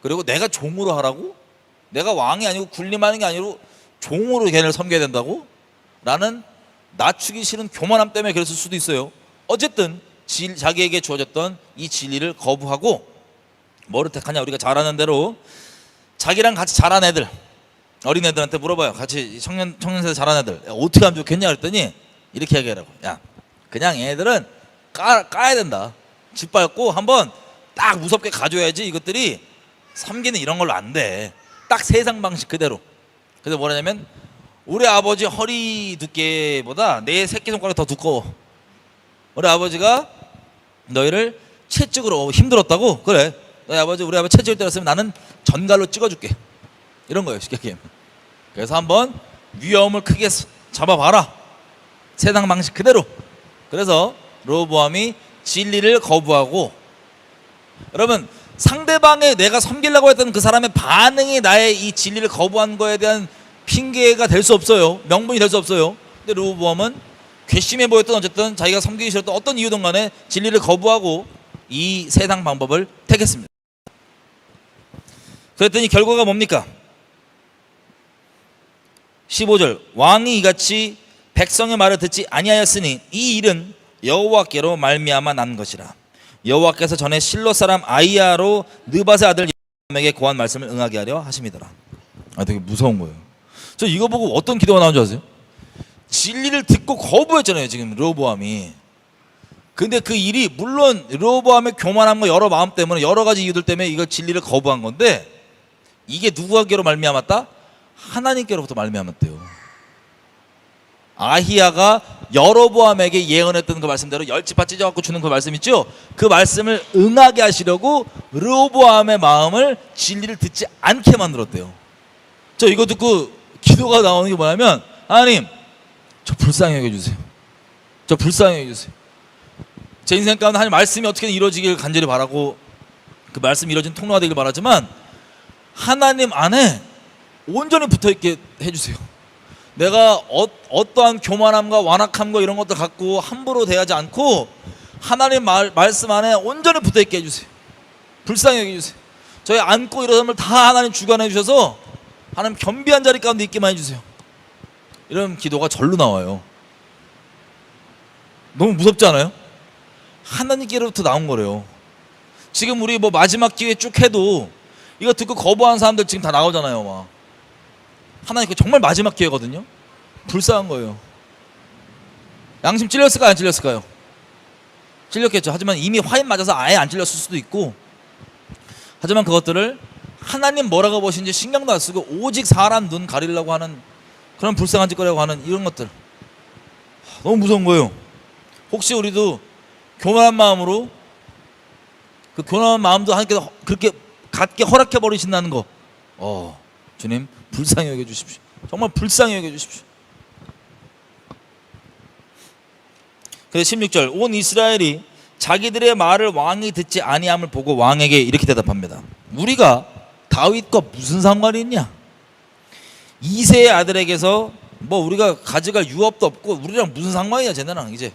그리고 내가 종으로 하라고? 내가 왕이 아니고 군림하는 게 아니고 종으로 걔네를 섬겨야 된다고? 라는 낮추기 싫은 교만함 때문에 그랬을 수도 있어요. 어쨌든 자기에게 주어졌던 이 진리를 거부하고 뭐를 택하냐? 우리가 잘 아는 대로 자기랑 같이 자란 애들, 어린애들한테 물어봐요. 같이 청년세대 자란 애들 어떻게 하면 좋겠냐 그랬더니 이렇게 얘기하라고. 야, 그냥 얘네들은 까야 된다. 짓밟고 한번 딱 무섭게 가줘야지 이것들이 섬기는 이런 걸로 안 돼. 딱 세상 방식 그대로. 그래서 뭐라냐면 우리 아버지 허리 두께보다 내 새끼손가락이 더 두꺼워. 우리 아버지가 너희를 채찍으로 힘들었다고? 그래, 우리 아버지 채찍을 때렸으면 나는 전갈로 찍어줄게. 이런 거예요, 쉽게 얘기하면. 그래서 한번 위험을 크게 잡아봐라. 세상 방식 그대로. 그래서 르호보암이 진리를 거부하고, 여러분 상대방의 내가 섬기려고 했던 그 사람의 반응이 나의 이 진리를 거부한 거에 대한 핑계가 될 수 없어요. 명분이 될 수 없어요. 근데 르호보암은 괘씸해 보였던 어쨌든 자기가 섬기기 싫었던 어떤 이유든 간에 진리를 거부하고 이 세상 방법을 택했습니다. 그랬더니 결과가 뭡니까? 15절, 왕이 이같이 백성의 말을 듣지 아니하였으니 이 일은 여호와께로 말미암아 난 것이라. 여호와께서 전에 실로 사람 아이야로 느밧의 아들 예로보암에게 고한 말씀을 응하게 하려 하심이더라. 되게 무서운 거예요. 저 이거 보고 어떤 기도가 나온 줄 아세요? 진리를 듣고 거부했잖아요, 지금 르호보암이. 근데 그 일이 물론 르호보암의 교만함과 여러 마음 때문에 여러 가지 이유들 때문에 이걸 진리를 거부한 건데, 이게 누구에게로 말미암았다? 하나님께로부터 말미암았대요. 아히야가 여로보암에게 예언했던 그 말씀대로 열지파 찢어갖고 주는 그 말씀 있죠? 그 말씀을 응하게 하시려고 르호보암의 마음을 진리를 듣지 않게 만들었대요. 저 이거 듣고 기도가 나오는 게 뭐냐면, 하나님 저 불쌍히 여겨주세요. 저 불쌍히 여겨주세요. 제 인생 가운데 하나님 말씀이 어떻게든 이루어지길 간절히 바라고 그 말씀이 이루어진 통로가 되길 바라지만 하나님 안에 온전히 붙어있게 해주세요. 내가 어떠한 교만함과 완악함과 이런 것들 갖고 함부로 대하지 않고 하나님 말씀 안에 온전히 붙어있게 해주세요. 불쌍히 여겨주세요. 저희 안고 일어섬을 다 하나님 주관해 주셔서 하나님 겸비한 자리 가운데 있게만 해주세요. 이런 기도가 절로 나와요. 너무 무섭지 않아요? 하나님께로부터 나온 거래요. 지금 우리 뭐 마지막 기회 쭉 해도 이거 듣고 거부한 사람들 지금 다 나오잖아요. 막 하나님 그 정말 마지막 기회거든요. 불쌍한 거예요. 양심 찔렸을까요, 안 찔렸을까요? 찔렸겠죠. 하지만 이미 화인 맞아서 아예 안 찔렸을 수도 있고, 하지만 그것들을 하나님 뭐라고 보시는지 신경도 안 쓰고 오직 사람 눈 가리려고 하는 그런 불쌍한 짓거리라고 하는 이런 것들, 너무 무서운 거예요. 혹시 우리도 교만한 마음으로, 그 교만한 마음도 하나님께서 그렇게 갖게 허락해 버리신다는 거, 주님 불쌍히 여겨주십시오. 정말 불쌍히 여겨주십시오. 그래서 16절, 온 이스라엘이 자기들의 말을 왕이 듣지 아니함을 보고 왕에게 이렇게 대답합니다. 우리가 다윗과 무슨 상관이 있냐? 이새의 아들에게서 뭐 우리가 가져갈 유업도 없고 우리랑 무슨 상관이야 쟤네랑 이제.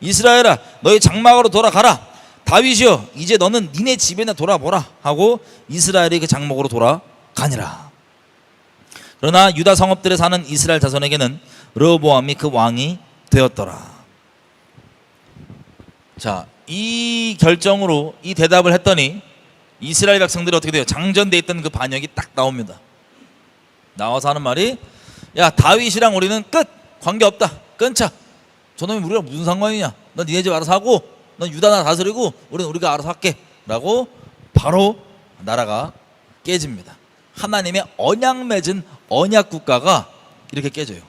이스라엘아 너희 장막으로 돌아가라. 다윗이여 이제 너는 니네 집에나 돌아보라 하고 이스라엘이 그 장막으로 돌아가니라. 그러나 유다 성읍들에 사는 이스라엘 자손에게는 르호보암이 그 왕이 되었더라. 자, 이 결정으로 이 대답을 했더니 이스라엘 백성들이 어떻게 돼요? 장전돼 있던 그 반역이 딱 나옵니다. 나와서 하는 말이 야 다윗이랑 우리는 끝! 관계없다. 끊자. 저놈이 우리랑 무슨 상관이냐. 넌 니네 집 알아서 하고 넌 유다 나라 다스리고 우리는 우리가 알아서 할게 라고 바로 나라가 깨집니다. 하나님의 언약 맺은 언약 국가가 이렇게 깨져요.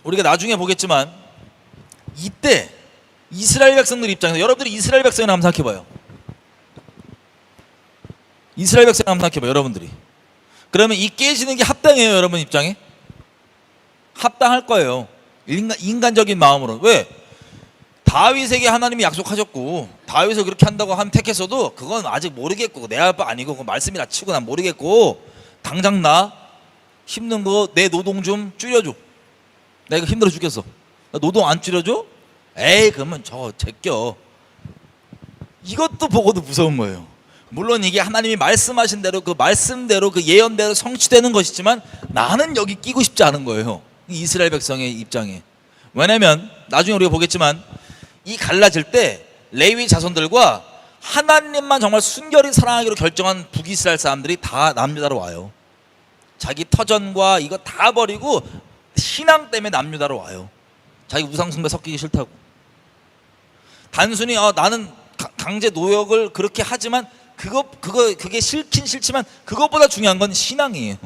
우리가 나중에 보겠지만 이때 이스라엘 백성들 입장에서 여러분들이 이스라엘 백성을 한번 생각해봐요. 이스라엘 백성을 한번 생각해봐요. 여러분들이 그러면 이 깨지는 게 합당해요? 여러분 입장에? 합당할 거예요. 인간적인 마음으로. 왜? 다윗에게 하나님이 약속하셨고 다윗을 그렇게 한다고 하면 택했어도 그건 아직 모르겠고 내 아빠 아니고 그 말씀이나 치고 난 모르겠고 당장 나 힘든 거 내 노동 좀 줄여줘. 내가 힘들어 죽겠어. 나 노동 안 줄여줘? 에이 그러면 저거 제껴. 이것도 보고도 무서운 거예요. 물론 이게 하나님이 말씀하신 대로 그 말씀대로 그 예언대로 성취되는 것이지만 나는 여기 끼고 싶지 않은 거예요. 이스라엘 백성의 입장에. 왜냐면 나중에 우리가 보겠지만 이 갈라질 때 레위 자손들과 하나님만 정말 순결히 사랑하기로 결정한 북이스라엘 사람들이 다 남유다로 와요. 자기 터전과 이거 다 버리고 신앙 때문에 남유다로 와요. 자기 우상숭배 섞이기 싫다고. 단순히 나는 강제 노역을 그렇게 하지만 그게 싫긴 싫지만 그것보다 중요한 건 신앙이에요.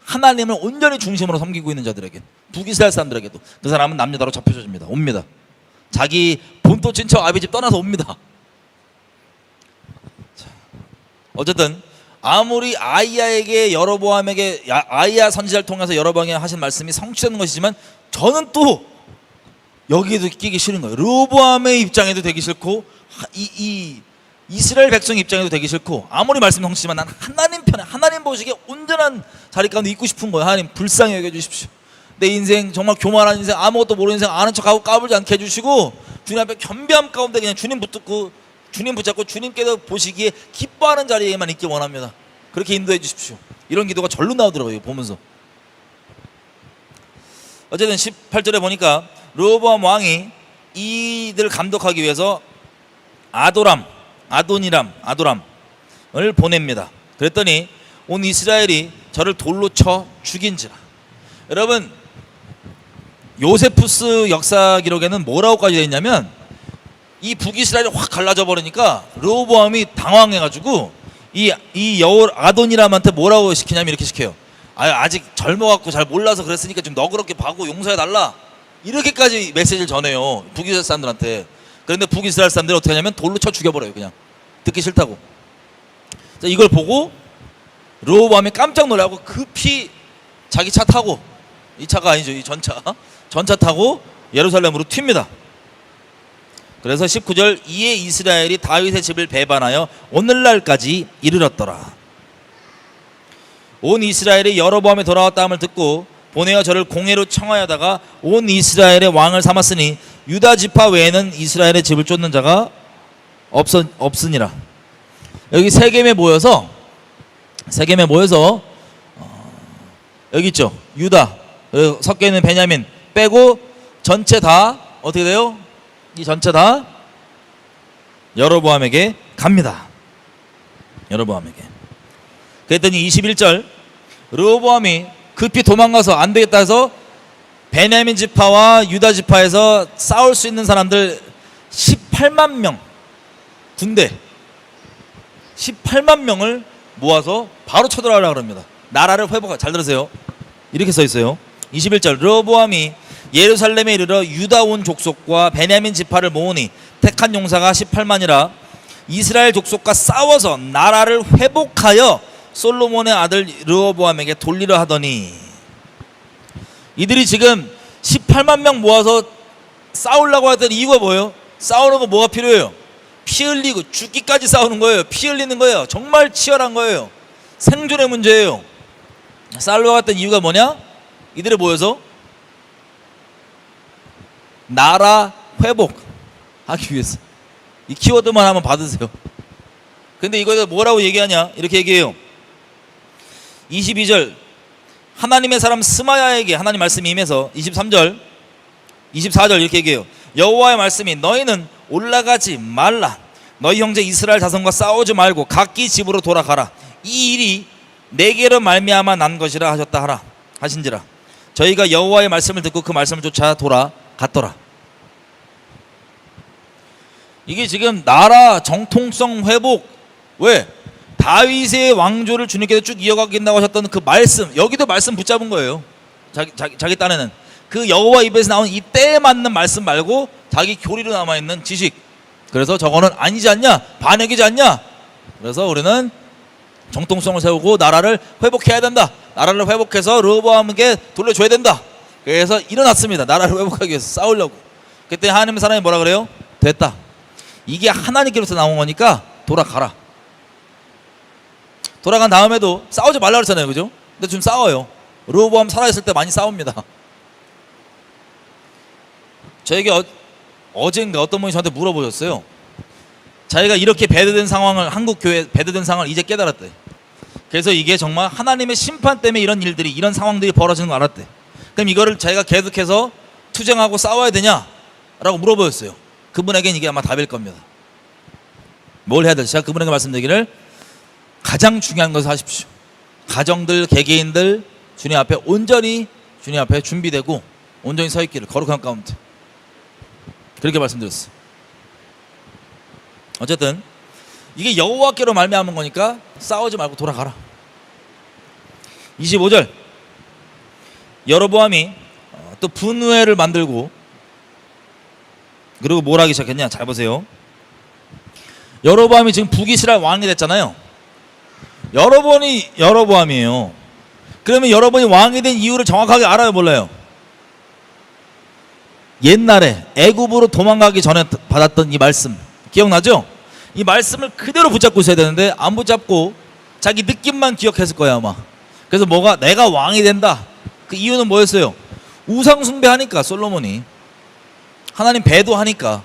하나님을 온전히 중심으로 섬기고 있는 자들에게, 북이스라엘 사람들에게도 그 사람은 남유다로 잡혀집니다. 옵니다. 자기 본토 친척 아비 집 떠나서 옵니다. 자, 어쨌든 아무리 아이야에게 여로보암에게 아이야 선지자를 통해서 여로보암에게 하신 말씀이 성취되는 것이지만 저는 또 여기에도 끼기 싫은 거예요. 르호보암의 입장에도 되기 싫고 이스라엘 백성 입장에도 되기 싫고 아무리 말씀 성취지만 난 하나님 편에 하나님 보시기에 온전한 자리 가운데 있고 싶은 거예요. 하나님 불쌍히 여겨주십시오. 내 인생 정말 교만한 인생 아무것도 모르는 인생 아는 척하고 까불지 않게 해주시고 주님 앞에 겸비함 가운데 그냥 주님 붙잡고 주님께서 보시기에 기뻐하는 자리에만 있기 원합니다. 그렇게 인도해 주십시오. 이런 기도가 절로 나오더라고요. 보면서 어쨌든 18절에 보니까 르호보암 왕이 이들 감독하기 위해서 아도람을 보냅니다. 그랬더니 온 이스라엘이 저를 돌로 쳐 죽인지라. 여러분 요세푸스 역사 기록에는 뭐라고까지 되어 있냐면 이 북이스라엘이 확 갈라져 버리니까 르호보암이 당황해가지고 이 여울 아도니람한테 뭐라고 시키냐면 이렇게 시켜요. 아직 젊어갖고 잘 몰라서 그랬으니까 좀 너그럽게 봐고 용서해달라. 이렇게까지 메시지를 전해요. 북이스라엘 사람들한테. 그런데 북이스라엘 사람들이 어떻게 하냐면 돌로 쳐 죽여버려요. 그냥 듣기 싫다고. 자, 이걸 보고 르호보암이 깜짝 놀라고 급히 자기 차 타고, 이 차가 아니죠, 이 전차 타고 예루살렘으로 튑니다. 그래서 19절 이에 이스라엘이 다윗의 집을 배반하여 오늘날까지 이르렀더라. 온 이스라엘이 여로보암이 돌아왔다함을 듣고 보내어 저를 공회로 청하여다가 온 이스라엘의 왕을 삼았으니 유다 지파 외에는 이스라엘의 집을 쫓는 자가 없으니라. 여기 세겜에 모여서 여기 있죠. 유다 섞여 있는 베냐민 빼고 전체 다 어떻게 돼요? 이 전체 다 여로보암에게 갑니다. 여로보암에게. 그랬더니 21절 르호보암이 급히 도망가서 안 되겠다 해서 베냐민 지파와 유다 지파에서 싸울 수 있는 사람들 18만 명 군대 18만 명을 모아서 바로 쳐들어가려고 합니다. 나라를 회복하고. 잘 들으세요. 이렇게 써 있어요. 21절 르호보암이 예루살렘에 이르러 유다 온 족속과 베냐민 지파를 모으니 택한 용사가 18만이라 이스라엘 족속과 싸워서 나라를 회복하여 솔로몬의 아들 르호보암에게 돌리려 하더니. 이들이 지금 18만 명 모아서 싸우려고 했던 이유가 뭐예요? 싸우는 거 뭐가 필요해요? 피 흘리고 죽기까지 싸우는 거예요. 피 흘리는 거예요. 정말 치열한 거예요. 생존의 문제예요. 싸우러 갔던 이유가 뭐냐? 이들이 모여서 나라 회복하기 위해서. 이 키워드만 한번 받으세요. 근데 이거에서 뭐라고 얘기하냐? 이렇게 얘기해요. 22절 하나님의 사람 스마야에게 하나님 말씀이 임해서 23절 24절 이렇게 얘기해요. 여호와의 말씀이 너희는 올라가지 말라. 너희 형제 이스라엘 자손과 싸우지 말고 각기 집으로 돌아가라. 이 일이 내게로 말미암아 난 것이라 하셨다 하라 하신지라. 저희가 여호와의 말씀을 듣고 그 말씀을 쫓아 돌아갔더라. 이게 지금 나라 정통성 회복. 왜? 다윗의 왕조를 주님께서 쭉 이어가겠다고 하셨던 그 말씀, 여기도 말씀 붙잡은 거예요. 자기 딴에는 그 여호와 입에서 나온 이 때에 맞는 말씀 말고 자기 교리로 남아있는 지식. 그래서 저거는 아니지 않냐? 반역이지 않냐? 그래서 우리는 정통성을 세우고 나라를 회복해야 된다. 나라를 회복해서 르호보암에게 돌려줘야 된다. 그래서 일어났습니다. 나라를 회복하기 위해서 싸우려고. 그때 하나님의 사람이 뭐라 그래요? 됐다. 이게 하나님께로서 나온 거니까 돌아가라. 돌아간 다음에도 싸우지 말라 그랬잖아요. 그죠? 근데 지금 싸워요. 르호보암 살아있을 때 많이 싸웁니다. 저에게 어젠가 어떤 분이 저한테 물어보셨어요. 자기가 이렇게 배드된 상황을, 한국 교회 배드된 상황을 이제 깨달았대. 그래서 이게 정말 하나님의 심판 때문에 이런 일들이, 이런 상황들이 벌어지는 거 알았대. 그럼 이거를 자기가 계속해서 투쟁하고 싸워야 되냐? 라고 물어보셨어요. 그분에게는 이게 아마 답일 겁니다. 뭘 해야 될지 제가 그분에게 말씀드리기를, 가장 중요한 것을 하십시오. 가정들, 개개인들 주님 앞에 온전히 주님 앞에 준비되고 온전히 서 있기를, 거룩한 가운데. 그렇게 말씀드렸어요. 어쨌든 이게 여호와께로 말미암은 거니까 싸우지 말고 돌아가라. 25절 여로보암이 또 분회를 만들고, 그리고 뭘 하기 시작했냐? 잘 보세요. 여로보암이 지금 북이스라엘 왕이 됐잖아요. 여로보암이에요. 그러면 여로보암이 왕이 된 이유를 정확하게 알아요, 몰라요? 옛날에 애굽으로 도망가기 전에 받았던 이 말씀 기억나죠? 이 말씀을 그대로 붙잡고 있어야 되는데 안 붙잡고 자기 느낌만 기억했을 거예요 아마. 그래서 뭐가 내가 왕이 된다. 그 이유는 뭐였어요? 우상 숭배하니까. 솔로몬이 하나님 배도하니까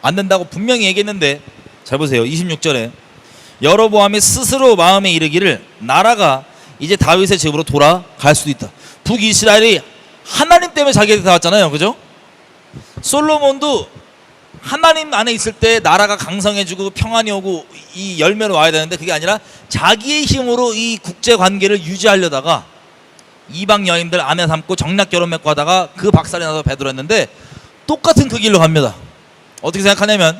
안 된다고 분명히 얘기했는데, 잘 보세요. 26절에 여로보암이 스스로 마음에 이르기를 나라가 이제 다윗의 집으로 돌아갈 수도 있다. 북이스라엘이 하나님 때문에 자기한테 다 왔잖아요. 그죠? 솔로몬도 하나님 안에 있을 때 나라가 강성해지고 평안이 오고 이 열매로 와야 되는데, 그게 아니라 자기의 힘으로 이 국제관계를 유지하려다가 이방 여인들 아내 삼고 정략 결혼 맺고 하다가 그 박살이 나서 배들었는데, 똑같은 그 길로 갑니다. 어떻게 생각하냐면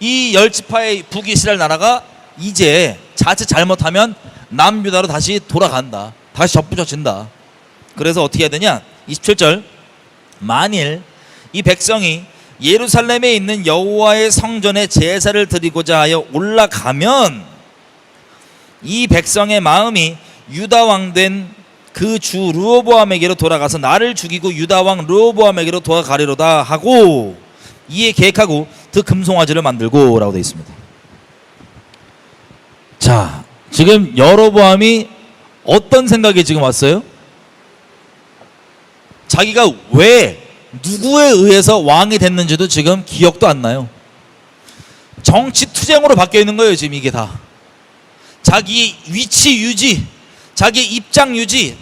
이 열지파의 북이스라엘 나라가 이제 자칫 잘못하면 남유다로 다시 돌아간다. 다시 접붙여진다. 그래서 어떻게 해야 되냐? 27절 만일 이 백성이 예루살렘에 있는 여호와의 성전에 제사를 드리고자 하여 올라가면 이 백성의 마음이 유다 왕 된 그 주 르호보암에게로 돌아가서 나를 죽이고 유다 왕 르호보암에게로 돌아가리로다 하고 이에 계획하고 그 금송아지를 만들고 라고 되어 있습니다. 자, 지금 여로보암이 어떤 생각이 지금 왔어요? 자기가 왜 누구에 의해서 왕이 됐는지도 지금 기억도 안 나요. 정치 투쟁으로 바뀌어 있는 거예요 지금 이게 다. 자기 위치 유지, 자기 입장 유지,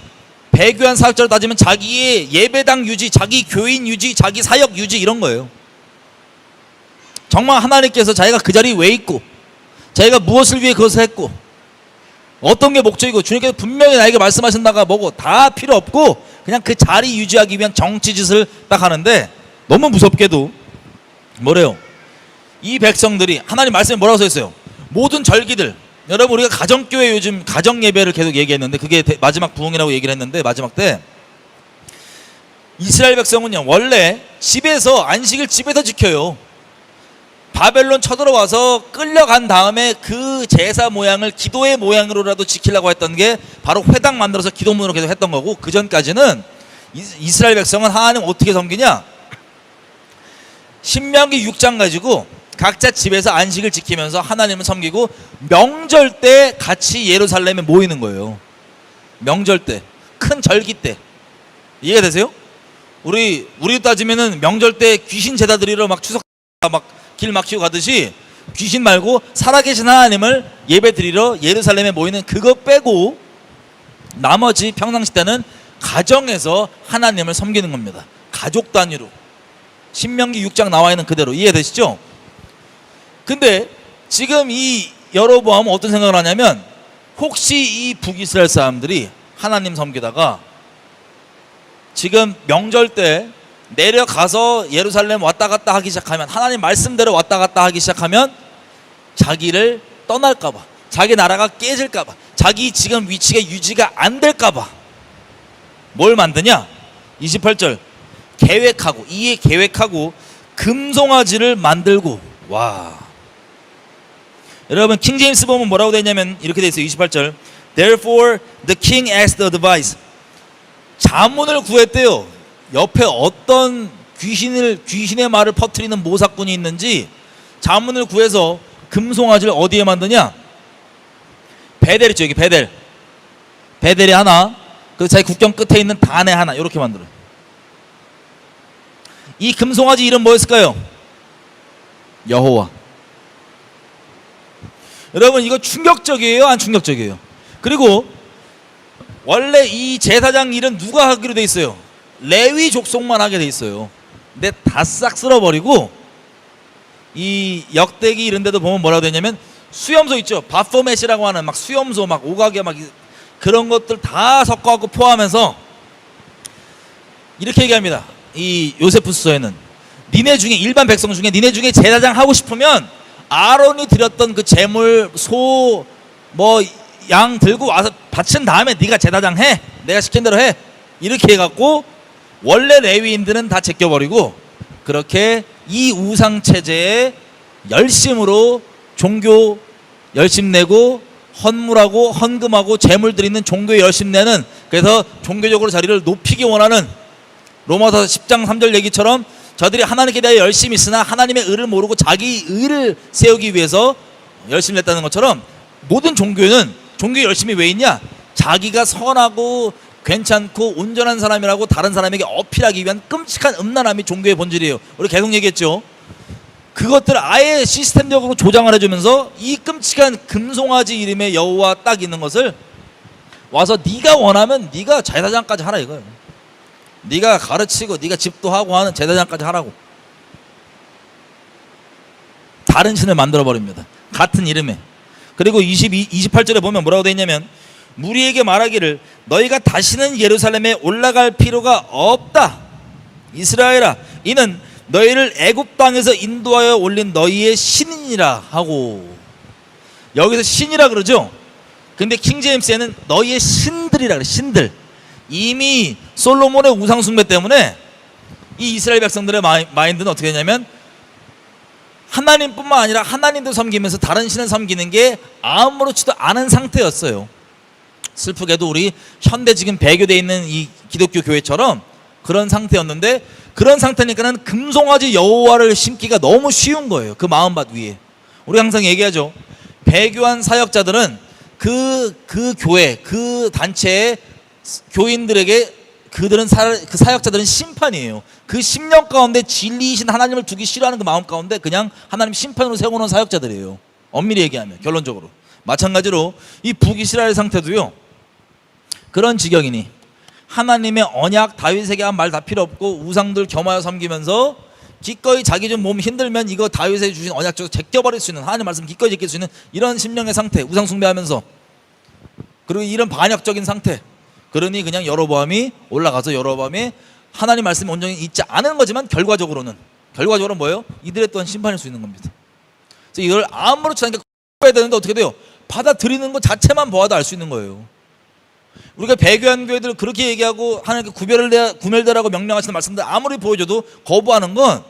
배교한 사역자로 따지면 자기의 예배당 유지, 자기 교인 유지, 자기 사역 유지, 이런 거예요. 정말 하나님께서 자기가 그 자리에 왜 있고 자기가 무엇을 위해 그것을 했고 어떤 게 목적이고 주님께서 분명히 나에게 말씀하신다가 뭐고 다 필요 없고 그냥 그 자리 유지하기 위한 정치짓을 딱 하는데, 너무 무섭게도 뭐래요? 이 백성들이 하나님 말씀에 뭐라고 써있어요? 모든 절기들, 여러분 우리가 가정교회 요즘 가정예배를 계속 얘기했는데 그게 마지막 부흥이라고 얘기를 했는데, 마지막 때 이스라엘 백성은요 원래 집에서 안식일 집에서 지켜요. 바벨론 쳐들어와서 끌려간 다음에 그 제사 모양을 기도의 모양으로라도 지키려고 했던 게 바로 회당 만들어서 기도문으로 계속 했던 거고, 그 전까지는 이스라엘 백성은 하나님 어떻게 섬기냐? 신명기 6장 가지고 각자 집에서 안식을 지키면서 하나님을 섬기고 명절 때 같이 예루살렘에 모이는 거예요. 명절 때, 큰 절기 때. 이해가 되세요? 우리 따지면은 명절 때 귀신 제다 드리러 막 추석 막 길 막히고 가듯이 귀신 말고 살아계신 하나님을 예배 드리러 예루살렘에 모이는 그거 빼고 나머지 평상시 때는 가정에서 하나님을 섬기는 겁니다. 가족 단위로. 신명기 6장 나와 있는 그대로. 이해되시죠? 근데 지금 이 여로보암은 어떤 생각을 하냐면, 혹시 이 북이스라엘 사람들이 하나님 섬기다가 지금 명절 때 내려가서 예루살렘 왔다 갔다 하기 시작하면, 하나님 말씀대로 왔다 갔다 하기 시작하면 자기를 떠날까봐, 자기 나라가 깨질까봐, 자기 지금 위치가 유지가 안 될까봐 뭘 만드냐? 28절 계획하고, 이에 계획하고 금송아지를 만들고. 와, 여러분 킹제임스 보면 뭐라고 되냐면 이렇게 돼 있어요. 28절 Therefore the king asked advice. 자문을 구했대요. 옆에 어떤 귀신의 말을 퍼뜨리는 모사꾼이 있는지 자문을 구해서 금송아지를 어디에 만드냐? 베델 있죠, 여기 베델이 하나, 그 자기 국경 끝에 있는 단에 하나, 이렇게 만들어요. 이 금송아지 이름 뭐였을까요? 여호와. 여러분 이거 충격적이에요, 안 충격적이에요? 그리고 원래 이 제사장 일은 누가 하기로 돼 있어요? 레위 족속만 하게 돼 있어요. 근데 다 싹 쓸어버리고, 이 역대기 이런 데도 보면 뭐라고 되냐면, 수염소 있죠, 바포맷이라고 하는 막 수염소, 막 오가게 막 그런 것들 다 섞어갖고 포함해서 이렇게 얘기합니다. 이 요세푸스서에는 니네 중에, 일반 백성 중에 니네 중에 제사장 하고 싶으면 아론이 드렸던 그 제물, 소 뭐 양 들고 와서 바친 다음에 네가 제사장 해, 내가 시킨 대로 해, 이렇게 해갖고 원래 레위인들은 다 제껴버리고, 그렇게 이 우상 체제에 열심으로 종교 열심 내고 헌물하고 헌금하고 재물 드리는 종교에 열심 내는, 그래서 종교적으로 자리를 높이기 원하는, 로마서 10장 3절 얘기처럼 저들이 하나님께 대하여 열심히 있으나 하나님의 의를 모르고 자기 의를 세우기 위해서 열심히 냈다는 것처럼, 모든 종교는 종교에 열심히 왜 있냐? 자기가 선하고 괜찮고 온전한 사람이라고 다른 사람에게 어필하기 위한 끔찍한 음란함이 종교의 본질이에요. 우리 계속 얘기했죠. 그것들을 아예 시스템적으로 조장을 해주면서 이 끔찍한 금송아지 이름의 여호와 딱 있는 것을 와서 네가 원하면 네가 제사장까지 하라 이거예요. 네가 가르치고 네가 집도하고 하는 제사장까지 하라고. 다른 신을 만들어버립니다. 같은 이름에. 그리고 28절에 보면 뭐라고 되어 있냐면, 무리에게 말하기를 너희가 다시는 예루살렘에 올라갈 필요가 없다. 이스라엘아, 이는 너희를 애굽 땅에서 인도하여 올린 너희의 신이니라 하고. 여기서 신이라 그러죠. 근데 킹제임스에는 너희의 신들이라 그래. 신들. 이미 솔로몬의 우상 숭배 때문에 이 이스라엘 백성들의 마인드는 어떻게 되냐면, 하나님뿐만 아니라 하나님도 섬기면서 다른 신을 섬기는 게 아무렇지도 않은 상태였어요. 슬프게도 우리 현대 지금 배교되어 있는 이 기독교 교회처럼 그런 상태였는데, 그런 상태니까는 금송아지 여호와를 심기가 너무 쉬운 거예요. 그 마음밭 위에. 우리 항상 얘기하죠. 배교한 사역자들은 그 교회, 그 단체의 교인들에게 그 사역자들은 심판이에요. 그 10년 가운데 진리이신 하나님을 두기 싫어하는 그 마음 가운데 그냥 하나님 심판으로 세워놓은 사역자들이에요. 엄밀히 얘기하면, 결론적으로. 마찬가지로 이 북이스라엘 상태도요, 그런 지경이니 하나님의 언약, 다윗에게 한 말 다 필요 없고 우상들 겸하여 섬기면서 기꺼이 자기 좀 몸 힘들면 이거 다윗에 주신 언약 쪽 제껴버릴 수 있는, 하나님 말씀 기꺼이 제낄 수 있는 이런 심령의 상태, 우상 숭배하면서, 그리고 이런 반역적인 상태. 그러니 그냥 여로보암이 올라가서 여로보암이 하나님 말씀이 온전히 있지 않은 거지만 결과적으로는 뭐예요? 이들의 또한 심판일 수 있는 겁니다. 그래서 이걸 아무렇지 않게 해야 되는데 어떻게 돼요? 받아들이는 것 자체만 보아도 알 수 있는 거예요. 우리가 배교한 교회들 그렇게 얘기하고 하나님께 구별되라고 명령하시는 말씀들 아무리 보여줘도 거부하는 건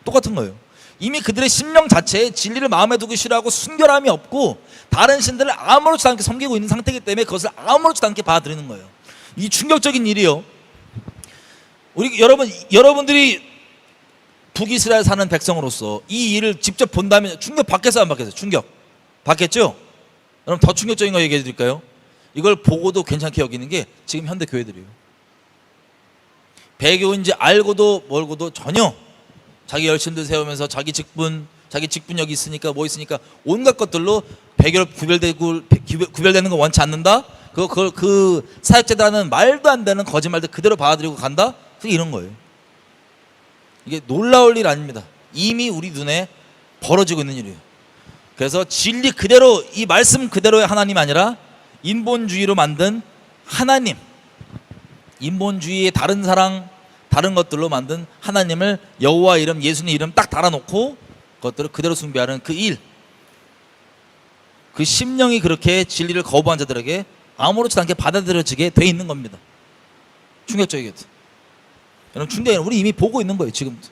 똑같은 거예요. 이미 그들의 심령 자체에 진리를 마음에 두기 싫어하고 순결함이 없고 다른 신들을 아무렇지도 않게 섬기고 있는 상태이기 때문에 그것을 아무렇지도 않게 받아들이는 거예요. 이 충격적인 일이요. 여러분들이 북이스라엘 사는 백성으로서 이 일을 직접 본다면 충격 받겠어요, 안 받겠어요? 충격 받겠죠? 그럼 더 충격적인 거 얘기해 드릴까요? 이걸 보고도 괜찮게 여기는 게 지금 현대 교회들이에요. 배교인지 알고도 멀고도 전혀 자기 열심들 세우면서 자기 직분력이 있으니까 뭐 있으니까 온갖 것들로 배교를 구별되는 거 원치 않는다. 그 사역자들하는 말도 안 되는 거짓말들 그대로 받아들이고 간다. 이런 거예요. 이게 놀라울 일 아닙니다. 이미 우리 눈에 벌어지고 있는 일이에요. 그래서 진리 그대로, 이 말씀 그대로의 하나님이 아니라 인본주의로 만든 하나님, 인본주의의 다른 사랑, 다른 것들로 만든 하나님을 여호와 이름, 예수님 이름 딱 달아놓고 그것들을 그대로 숭배하는 그 일, 그 심령이 그렇게 진리를 거부한 자들에게 아무렇지도 않게 받아들여지게 돼 있는 겁니다. 충격적이겠죠. 여러분, 충격은 우리 이미 보고 있는 거예요. 지금도.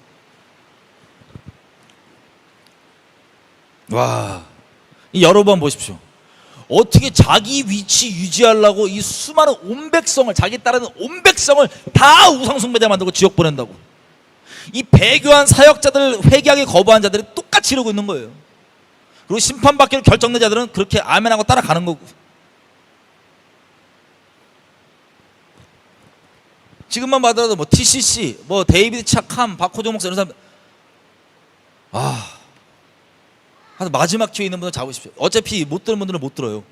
와, 여러 번 보십시오. 어떻게 자기 위치 유지하려고 이 수많은 온 백성을, 자기 따르는 온 백성을 다 우상숭배자 만들고 지옥 보낸다고. 이 배교한 사역자들, 회개하게 거부한 자들이 똑같이 이러고 있는 거예요. 그리고 심판받기로 결정된 자들은 그렇게 아멘하고 따라가는 거고. 지금만 봐도 뭐 TCC, 뭐 데이비드 차캄, 박호정 목사 이런 사람, 한 마지막 기회에 있는 분들 잡으십시오. 어차피 못 들은 분들은 못 들어요.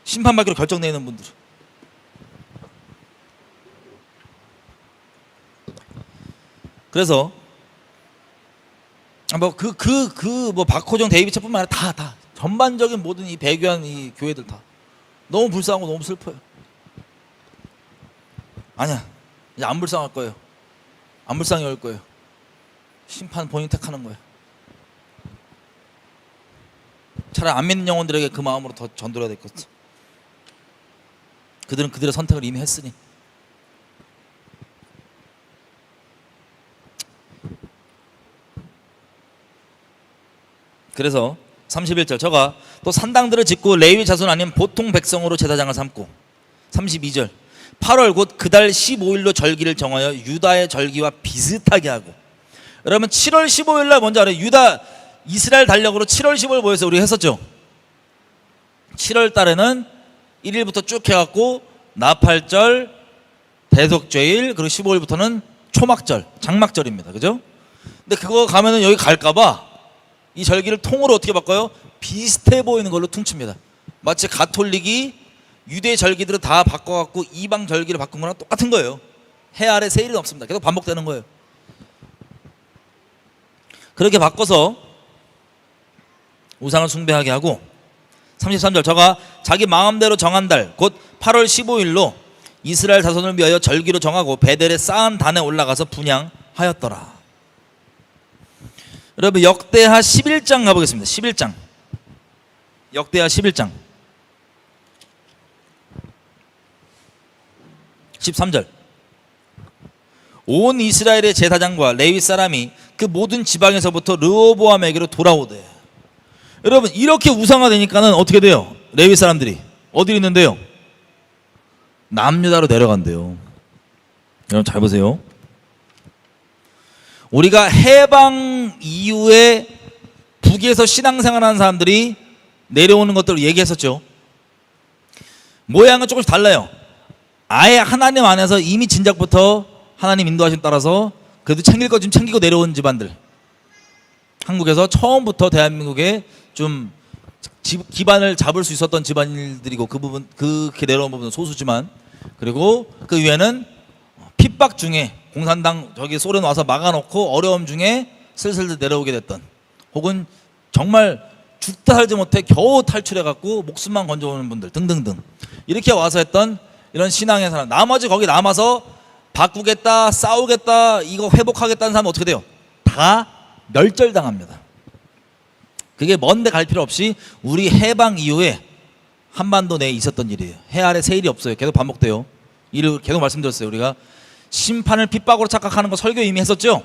심판받기로 결정되는 분들. 그래서 뭐 박호정, 데이비드 차뿐만 아니라 다 전반적인 모든 이 배교한 이 교회들 다 너무 불쌍하고 너무 슬퍼요. 아니야, 이제 안 불쌍할 거예요. 안 불쌍해 올 거예요. 심판 본인 택하는 거예요. 차라리 안 믿는 영혼들에게 그 마음으로 더 전도해야 될 것 같아. 그들은 그들의 선택을 이미 했으니. 그래서 31절, 저가 또 산당들을 짓고 레위 자손 아닌 보통 백성으로 제사장을 삼고, 32절, 8월 곧 그달 15일로 절기를 정하여 유다의 절기와 비슷하게 하고. 여러분, 7월 15일 날 뭔지 알아요? 유다 이스라엘 달력으로 7월 15일 뭐였어요? 우리 했었죠. 7월 달에는 1일부터 쭉 해갖고 나팔절, 대속죄일, 그리고 15일부터는 초막절, 장막절입니다. 그죠? 근데 그거 가면은 여기 갈까봐 이 절기를 통으로 어떻게 바꿔요? 비슷해 보이는 걸로 퉁칩니다. 마치 가톨릭이 유대 절기들을 다 바꿔갖고 이방 절기를 바꾼 거랑 똑같은 거예요. 해 아래 세일은 없습니다. 계속 반복되는 거예요. 그렇게 바꿔서 우상을 숭배하게 하고, 33절, 저가 자기 마음대로 정한 달 곧 8월 15일로 이스라엘 자손을 위하여 절기로 정하고 베델에 쌓은 단에 올라가서 분향하였더라. 여러분, 역대하 11장 가보겠습니다. 11장, 역대하 11장 13절, 온 이스라엘의 제사장과 레위 사람이 그 모든 지방에서부터 르호보암에게로 돌아오되. 여러분, 이렇게 우상화되니까는 어떻게 돼요? 레위 사람들이 어디 있는데요? 남유다로 내려간대요. 여러분 잘 보세요. 우리가 해방 이후에 북에서 신앙생활하는 사람들이 내려오는 것들을 얘기했었죠. 모양은 조금씩 달라요. 아예 하나님 안에서 이미 진작부터 하나님 인도하심 따라서 그래도 챙길 것 좀 챙기고 내려온 집안들. 한국에서 처음부터 대한민국에 좀 기반을 잡을 수 있었던 집안일들이고, 그 부분, 그렇게 내려온 부분은 소수지만, 그리고 그 위에는 핍박 중에 공산당 저기 소련 와서 막아놓고 어려움 중에 슬슬 내려오게 됐던, 혹은 정말 죽다 살지 못해 겨우 탈출해갖고 목숨만 건져오는 분들 등등등, 이렇게 와서 했던 이런 신앙의 사람, 나머지 거기 남아서 바꾸겠다, 싸우겠다, 이거 회복하겠다는 사람은 어떻게 돼요? 다 멸절당합니다. 그게 먼데 갈 필요 없이 우리 해방 이후에 한반도 내에 있었던 일이에요. 해 아래 세일이 없어요. 계속 반복돼요. 이를 계속 말씀드렸어요. 우리가 심판을 핍박으로 착각하는 거 설교 이미 했었죠.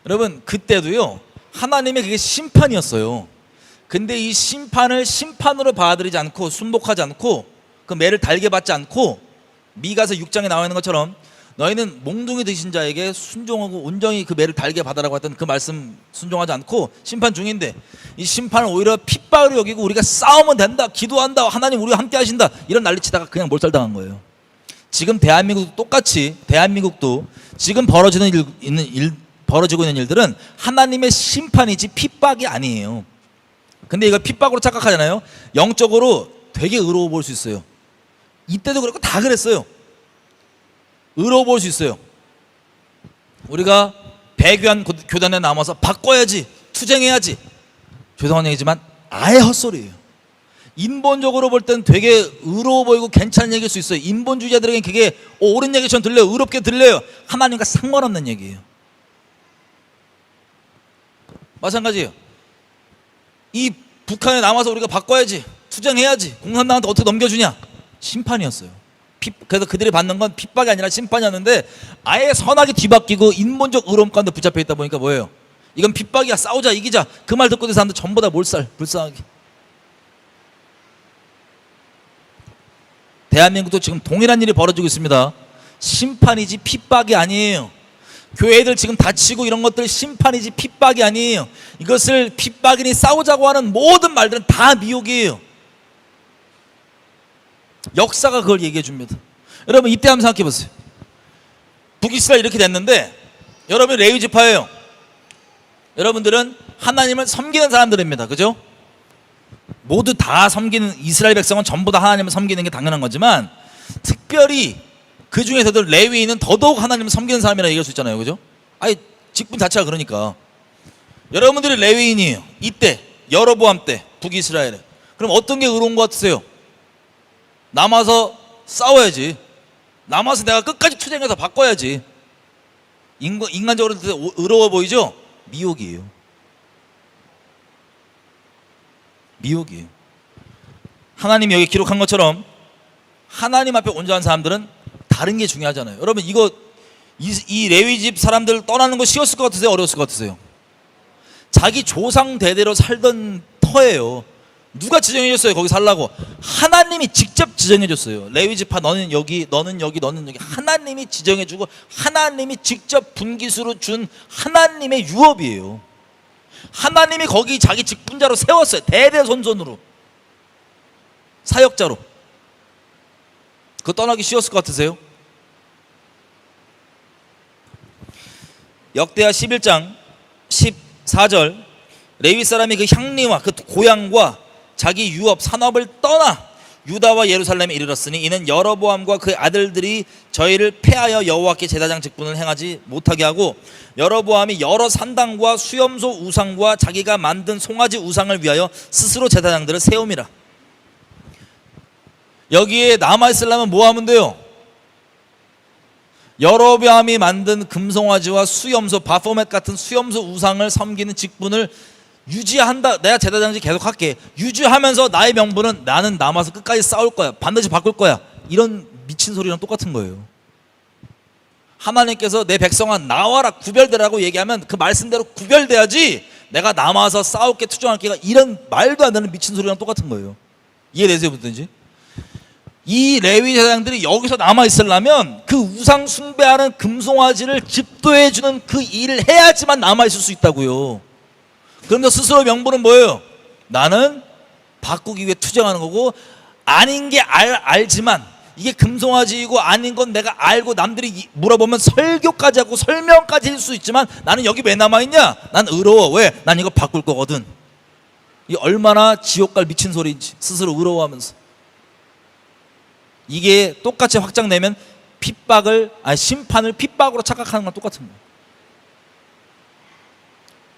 여러분, 그때도요, 하나님의 그게 심판이었어요. 근데 이 심판을 심판으로 받아들이지 않고 순복하지 않고 그 매를 달게 받지 않고, 미가서 6장에 나와 있는 것처럼 너희는 몽둥이 드신 자에게 순종하고 온전히 그 매를 달게 받아라고 했던 그 말씀 순종하지 않고 심판 중인데, 이 심판을 오히려 핍박으로 여기고 우리가 싸우면 된다, 기도한다, 하나님 우리와 함께 하신다, 이런 난리치다가 그냥 몰살당한 거예요. 지금 대한민국도 똑같이, 대한민국도 지금 벌어지고 있는 일들은 하나님의 심판이지 핍박이 아니에요. 근데 이걸 핍박으로 착각하잖아요. 영적으로 되게 의로워 보일 수 있어요. 이때도 그렇고 다 그랬어요. 의로워 보일 수 있어요. 우리가 배교한 교단에 남아서 바꿔야지, 투쟁해야지, 죄송한 얘기지만 아예 헛소리예요. 인본적으로 볼 땐 되게 의로워 보이고 괜찮은 얘기일 수 있어요. 인본주의자들에겐 그게 옳은 얘기처럼 들려요. 의롭게 들려요. 하나님과 상관없는 얘기예요. 마찬가지예요. 이 북한에 남아서 우리가 바꿔야지, 투쟁해야지, 공산당한테 어떻게 넘겨주냐, 심판이었어요. 그래서 그들이 받는 건 핍박이 아니라 심판이었는데, 아예 선악이 뒤바뀌고 인본적 의로움 가운데 붙잡혀 있다 보니까 뭐예요? 이건 핍박이야, 싸우자, 이기자, 그 말 듣고 있는 사람들 전부 다 몰살, 불쌍하게. 대한민국도 지금 동일한 일이 벌어지고 있습니다. 심판이지 핍박이 아니에요. 교회들 지금 다치고 이런 것들 심판이지 핍박이 아니에요. 이것을 핍박이니 싸우자고 하는 모든 말들은 다 미혹이에요. 역사가 그걸 얘기해 줍니다. 여러분 이때 한번 생각해 보세요. 북이스라엘 이렇게 됐는데, 여러분 레위 지파예요. 여러분들은 하나님을 섬기는 사람들입니다. 그죠? 모두 다 섬기는, 이스라엘 백성은 전부 다 하나님을 섬기는 게 당연한 거지만, 특별히 그 중에서도 레위인은 더더욱 하나님을 섬기는 사람이라 얘기할 수 있잖아요. 그죠? 아니 직분 자체가 그러니까. 여러분들이 레위인이에요. 이때 여로보암 때 북이스라엘에. 그럼 어떤 게 의로운 것 같으세요? 남아서 싸워야지, 남아서 내가 끝까지 투쟁해서 바꿔야지. 인간적으로 의로워 보이죠? 미혹이에요. 미혹이에요. 하나님이 여기 기록한 것처럼 하나님 앞에 온전한 사람들은 다른 게 중요하잖아요. 여러분 이거 이 레위집 사람들 떠나는 거 쉬웠을 것 같으세요? 어려웠을 것 같으세요? 자기 조상 대대로 살던 터예요. 누가 지정해 줬어요? 거기 살라고. 하나님이 직접 지정해 줬어요. 레위지파 너는 여기, 너는 여기, 너는 여기. 하나님이 지정해 주고 하나님이 직접 분깃으로 준 하나님의 유업이에요. 하나님이 거기 자기 직분자로 세웠어요. 대대손손으로, 사역자로. 그거 떠나기 쉬웠을 것 같으세요? 역대하 11장 14절, 레위 사람이 그 향리와 그 고향과 자기 유업 산업을 떠나 유다와 예루살렘에 이르렀으니 이는 여로보암과 그 아들들이 저희를 패하여 여호와께 제사장 직분을 행하지 못하게 하고, 여로보암이 여러 산당과 수염소 우상과 자기가 만든 송아지 우상을 위하여 스스로 제사장들을 세움이라. 여기에 남아있으려면 뭐 하면 돼요? 여로보암이 만든 금송아지와 수염소, 바포멧 같은 수염소 우상을 섬기는 직분을 유지한다. 내가 제사장직 계속 할게. 유지하면서 나의 명분은 나는 남아서 끝까지 싸울 거야, 반드시 바꿀 거야, 이런 미친 소리랑 똑같은 거예요. 하나님께서 내 백성아 나와라, 구별되라고 얘기하면 그 말씀대로 구별돼야지, 내가 남아서 싸울게, 투정할게가 이런 말도 안 되는 미친 소리랑 똑같은 거예요. 이해되세요? 무슨지? 이 레위 제사장들이 여기서 남아있으려면 그 우상 숭배하는 금송아지를 집도해주는 그 일을 해야지만 남아있을 수 있다고요. 그러면서 스스로 명분은 뭐예요? 나는 바꾸기 위해 투쟁하는 거고, 아닌 게 알지만 이게 금송아지이고 아닌 건 내가 알고 남들이 물어보면 설교까지 하고 설명까지 할 수 있지만 나는 여기 왜 남아있냐? 난 의로워. 왜? 난 이거 바꿀 거거든. 이게 얼마나 지옥갈 미친 소리인지, 스스로 의로워하면서. 이게 똑같이 확장되면 심판을 핍박으로 착각하는 건 똑같은 거예요.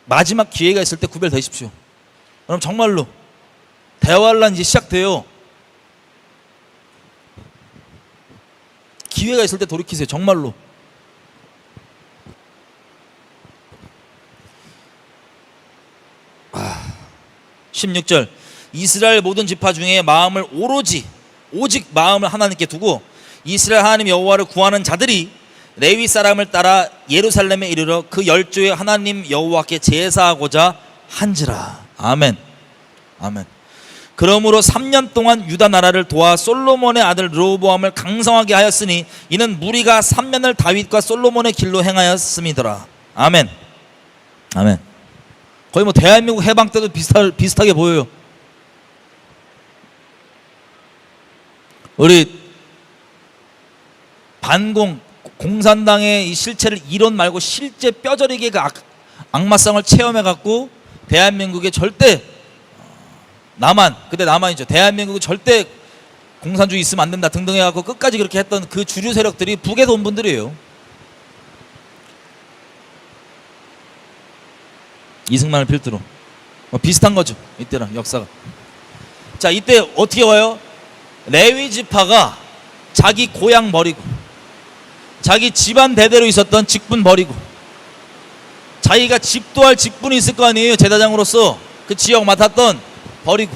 마지막 기회가 있을 때 구별되십시오. 그럼 정말로 대환란 이제 시작돼요. 기회가 있을 때 돌이키세요. 정말로. 아, 16절, 이스라엘 모든 지파 중에 마음을 오직 마음을 하나님께 두고 이스라엘 하나님 여호와를 구하는 자들이 레위 사람을 따라 예루살렘에 이르러 그 열조의 하나님 여호와께 제사하고자 한지라. 아멘. 아멘. 그러므로 3년 동안 유다 나라를 도와 솔로몬의 아들 르호보암을 강성하게 하였으니 이는 무리가 3년을 다윗과 솔로몬의 길로 행하였음이더라. 아멘. 아멘. 거의 뭐 대한민국 해방 때도 비슷하게 보여요. 우리 공산당의 이 실체를 이론 말고 실제 뼈저리게 그 악마성을 체험해갖고 대한민국에 절대 그때 남한이죠. 대한민국은 절대 공산주의 있으면 안 된다 등등 해갖고 끝까지 그렇게 했던 그 주류 세력들이 북에서 온 분들이에요. 이승만을 필두로 비슷한 거죠. 이때랑 역사가. 자, 이때 어떻게 와요? 레위 지파가 자기 고향 버리고 자기 집안 대대로 있었던 직분 버리고 자기가 집도할 직분이 있을 거 아니에요. 제사장으로서 그 지역 맡았던 버리고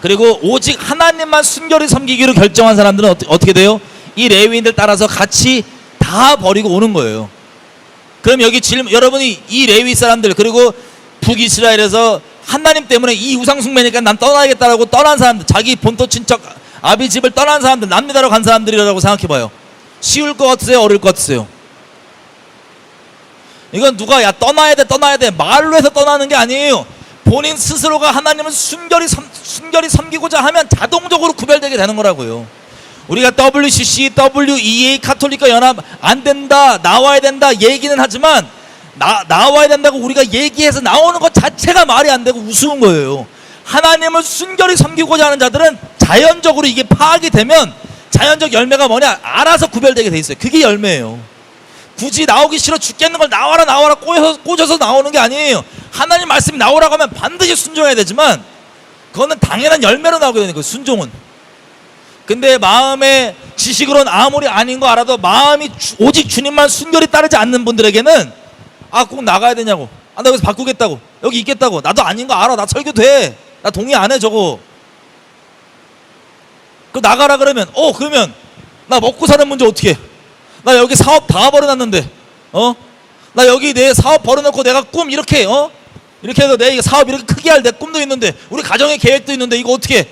그리고 오직 하나님만 순결히 섬기기로 결정한 사람들은 어떻게 돼요? 이 레위인들 따라서 같이 다 버리고 오는 거예요. 그럼 여기 여러분이 이 레위 사람들 그리고 북이스라엘에서 하나님 때문에 이 우상숭배니까 난 떠나야겠다라고 떠난 사람들, 자기 본토 친척 아비 집을 떠난 사람들, 남미다로 간 사람들이라고 생각해봐요. 쉬울 것 같으세요? 어려울 것 같으세요? 이건 누가 야 떠나야 돼 말로 해서 떠나는 게 아니에요. 본인 스스로가 하나님을 순결히 섬기고자 하면 자동적으로 구별되게 되는 거라고요. 우리가 WCC, WEA, 카톨릭과 연합 안 된다, 나와야 된다 얘기는 하지만 나와야 된다고 우리가 얘기해서 나오는 것 자체가 말이 안 되고 우스운 거예요. 하나님을 순결히 섬기고자 하는 자들은 자연적으로 이게 파악이 되면 자연적 열매가 뭐냐? 알아서 구별되게 돼 있어요. 그게 열매예요. 굳이 나오기 싫어 죽겠는 걸 나와라 꽂아서 나오는 게 아니에요. 하나님 말씀이 나오라고 하면 반드시 순종해야 되지만 그거는 당연한 열매로 나오게 되는 거예요. 순종은. 근데 마음의 지식으로는 아무리 아닌 거 알아도 마음이 오직 주님만 순결히 따르지 않는 분들에게는 꼭 나가야 되냐고, 나 여기서 바꾸겠다고, 여기 있겠다고, 나도 아닌 거 알아, 나 설교 돼, 나 동의 안 해 저거. 그 나가라 그러면 그러면 나 먹고 사는 문제 어떻게 해? 나 여기 사업 다 벌어놨는데 나 여기 내 사업 벌어놓고 내가 꿈 이렇게 이렇게 해서 내 사업 이렇게 크게 할 내 꿈도 있는데 우리 가정의 계획도 있는데 이거 어떻게 해?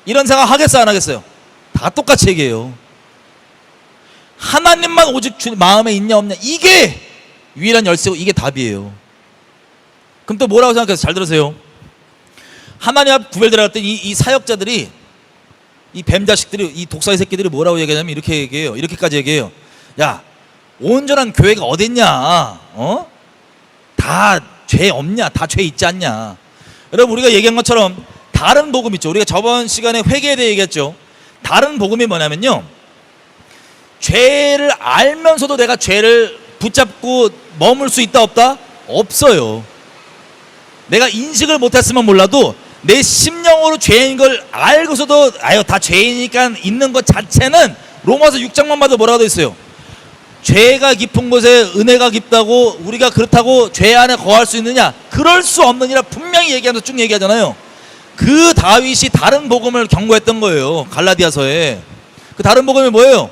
이런 생각 하겠어요 안 하겠어요? 다 똑같이 얘기해요. 하나님만 오직 마음에 있냐 없냐 이게 유일한 열쇠고 이게 답이에요. 그럼 또 뭐라고 생각해서 잘 들으세요. 하나님 앞 구별되라 할 때 이 사역자들이 이 뱀자식들이 이 독사의 새끼들이 뭐라고 얘기하냐면 이렇게 얘기해요. 이렇게까지 얘기해요. 야 온전한 교회가 어딨냐? 다 죄 없냐? 다 죄 있지 않냐? 여러분 우리가 얘기한 것처럼 다른 복음 있죠. 우리가 저번 시간에 회개에 대해 얘기했죠. 다른 복음이 뭐냐면요, 죄를 알면서도 내가 죄를 붙잡고 머물 수 있다 없다? 없어요. 내가 인식을 못했으면 몰라도 내 심령으로 죄인 걸 알고서도 다 죄이니까 있는 것 자체는 로마서 6장만 봐도 뭐라고 돼 있어요. 죄가 깊은 곳에 은혜가 깊다고 우리가 그렇다고 죄 안에 거할 수 있느냐? 그럴 수 없느니라 분명히 얘기하면서 쭉 얘기하잖아요. 그 다윗이 다른 복음을 경고했던 거예요. 갈라디아서에. 그 다른 복음이 뭐예요?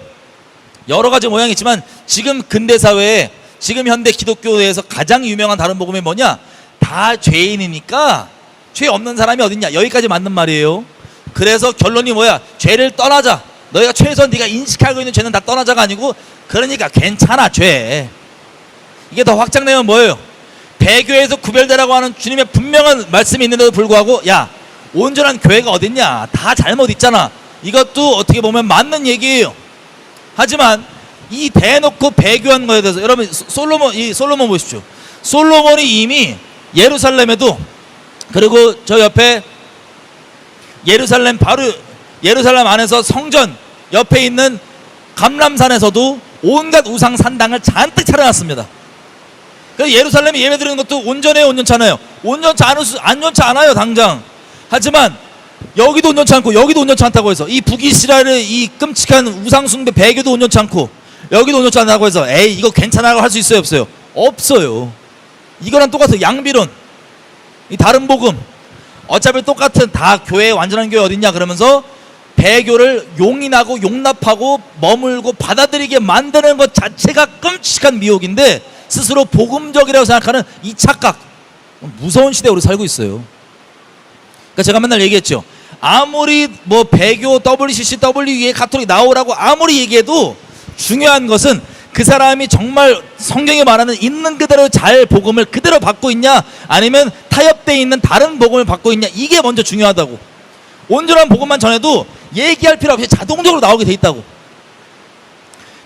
여러 가지 모양이 있지만 지금 근대 사회에 지금 현대 기독교에서 가장 유명한 다른 복음이 뭐냐? 다 죄인이니까 죄 없는 사람이 어딨냐? 여기까지 맞는 말이에요. 그래서 결론이 뭐야? 죄를 떠나자. 너희가 최소한 네가 인식하고 있는 죄는 다 떠나자가 아니고 그러니까 괜찮아 죄. 이게 더 확장되면 뭐예요? 배교에서 구별되라고 하는 주님의 분명한 말씀이 있는데도 불구하고 야 온전한 교회가 어딨냐? 다 잘못 있잖아. 이것도 어떻게 보면 맞는 얘기예요. 하지만 이 대놓고 배교한 거에 대해서 여러분 솔로몬 보십시오. 솔로몬이 이미 예루살렘에도 그리고 저 옆에 예루살렘 안에서 성전 옆에 있는 감람산에서도 온갖 우상 산당을 잔뜩 차려놨습니다. 그래서 예루살렘에 예배 드리는 것도 온전해요, 온전치 않아요? 온전치 않아요 당장. 하지만 여기도 온전치 않고 여기도 온전치 않다고 해서 이 북이스라엘의 이 끔찍한 우상숭배 배교도 온전치 않고 여기도 온전치 않다고 해서 에이 이거 괜찮아라고 할 수 있어요 없어요? 없어요. 이거랑 똑같아요. 양비론, 이 다른 복음 어차피 똑같은 다 교회 완전한 교회 어딨냐 그러면서 배교를 용인하고 용납하고 머물고 받아들이게 만드는 것 자체가 끔찍한 미혹인데 스스로 복음적이라고 생각하는 이 착각, 무서운 시대에 우리 살고 있어요. 그러니까 제가 맨날 얘기했죠. 아무리 뭐 배교, WCC, WEA, 가톨릭 나오라고 아무리 얘기해도 중요한 것은 그 사람이 정말 성경에 말하는 있는 그대로 잘 복음을 그대로 받고 있냐, 아니면 타협되어 있는 다른 복음을 받고 있냐, 이게 먼저 중요하다고. 온전한 복음만 전해도 얘기할 필요 없이 자동적으로 나오게 돼 있다고.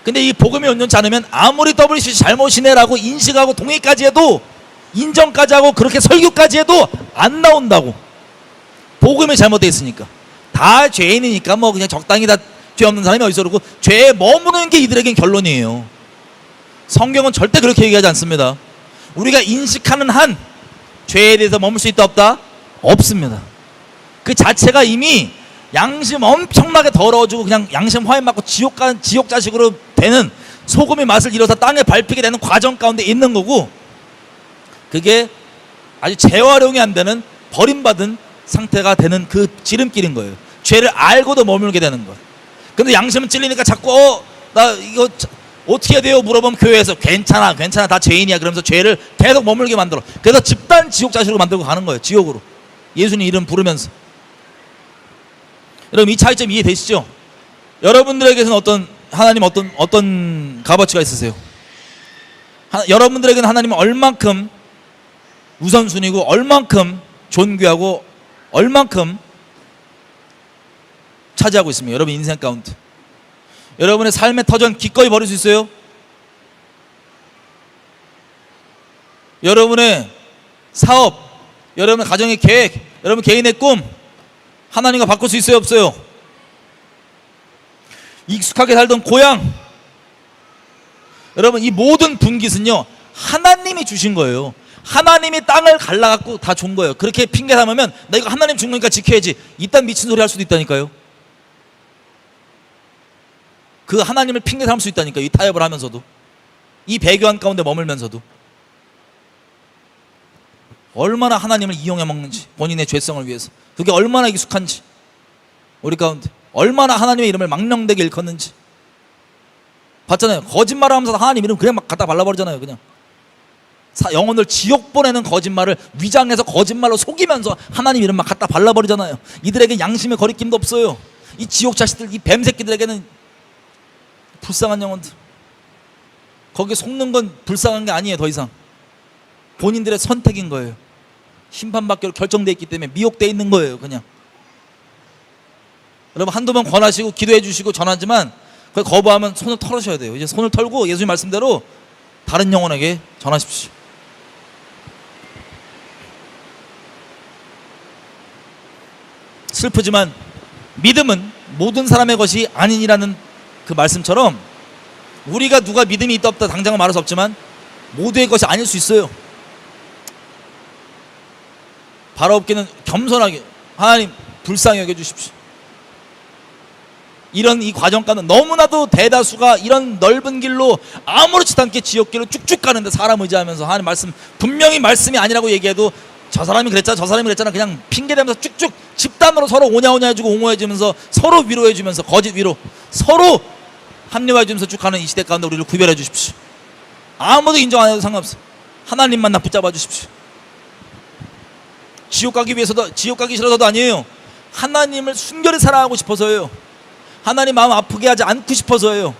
근데 이 복음이 온전치 않으면 아무리 WCC 잘못이네라고 인식하고 동의까지 해도, 인정까지 하고 그렇게 설교까지 해도 안 나온다고. 복음이 잘못되어 있으니까. 다 죄인이니까 뭐 그냥 적당히 다 죄 없는 사람이 어디서 그러고, 죄에 머무는 게 이들에겐 결론이에요. 성경은 절대 그렇게 얘기하지 않습니다. 우리가 인식하는 한 죄에 대해서 머물 수 있다 없다? 없습니다. 그 자체가 이미 양심 엄청나게 더러워지고 그냥 양심 화해 맞고 지옥 자식으로 되는, 소금이 맛을 잃어서 땅에 밟히게 되는 과정 가운데 있는 거고, 그게 아주 재활용이 안 되는 버림받은 상태가 되는 그 지름길인 거예요. 죄를 알고도 머물게 되는 것. 근데 양심은 찔리니까 자꾸 나 이거 어떻게 해야 돼요? 물어보면 교회에서 괜찮아 다 죄인이야 그러면서 죄를 계속 머물게 만들어. 그래서 집단 지옥 자식으로 만들고 가는 거예요. 지옥으로. 예수님 이름 부르면서. 여러분 이 차이점 이해되시죠? 여러분들에게는 하나님 어떤 값어치가 있으세요? 여러분들에게는 하나님은 얼만큼 우선순위고, 얼만큼 존귀하고, 얼만큼 차지하고 있습니다. 여러분 인생 가운데. 여러분의 삶의 터전 기꺼이 버릴 수 있어요? 여러분의 사업, 여러분의 가정의 계획, 여러분 개인의 꿈 하나님과 바꿀 수 있어요 없어요? 익숙하게 살던 고향, 여러분 이 모든 분깃은요 하나님이 주신 거예요. 하나님이 땅을 갈라갖고 다 준 거예요. 그렇게 핑계 삼으면 나 이거 하나님 준 거니까 지켜야지, 이딴 미친 소리 할 수도 있다니까요. 그 하나님을 핑계 삼을 수 있다니까요. 이 타협을 하면서도, 이 배교한 가운데 머물면서도. 얼마나 하나님을 이용해 먹는지, 본인의 죄성을 위해서. 그게 얼마나 익숙한지, 우리 가운데 얼마나 하나님의 이름을 망령되게 일컫는지 봤잖아요. 거짓말을 하면서 하나님 이름 그냥 막 갖다 발라버리잖아요. 그냥 영혼을 지옥 보내는 거짓말을 위장해서 거짓말로 속이면서 하나님 이름 막 갖다 발라버리잖아요. 이들에게 양심의 거리낌도 없어요. 이 지옥 자식들, 이 뱀새끼들에게는 불쌍한 영혼들. 거기에 속는 건 불쌍한 게 아니에요. 더 이상 본인들의 선택인 거예요. 심판받기로 결정되어 있기 때문에 미혹되어 있는 거예요. 그냥 여러분 한두 번 권하시고 기도해 주시고 전하지만 그걸 거부하면 손을 털으셔야 돼요. 이제 손을 털고 예수님 말씀대로 다른 영혼에게 전하십시오. 슬프지만 믿음은 모든 사람의 것이 아니니라는 그 말씀처럼, 우리가 누가 믿음이 있다 없다 당장은 말할 수 없지만 모두의 것이 아닐 수 있어요. 바로 없기는 겸손하게 하나님 불쌍히 여겨주십시오. 이런 이 과정 가운데 너무나도 대다수가 이런 넓은 길로 아무렇지도 않게 지옥길로 쭉쭉 가는데 사람 의지하면서 하나님 말씀, 분명히 말씀이 아니라고 얘기해도 저 사람이 그랬잖아 저 사람이 그랬잖아 그냥 핑계대면서 쭉쭉 집단으로 서로 오냐오냐 해주고 옹호해주면서 서로 위로해주면서 거짓 위로 서로 합리화해주면서 쭉 가는 이 시대 가운데 우리를 구별해 주십시오. 아무도 인정 안 해도 상관없어. 하나님만 나 붙잡아 주십시오. 지옥 가기 위해서도, 지옥 가기 싫어서도 아니에요. 하나님을 순결히 사랑하고 싶어서예요. 하나님 마음 아프게 하지 않고 싶어서예요.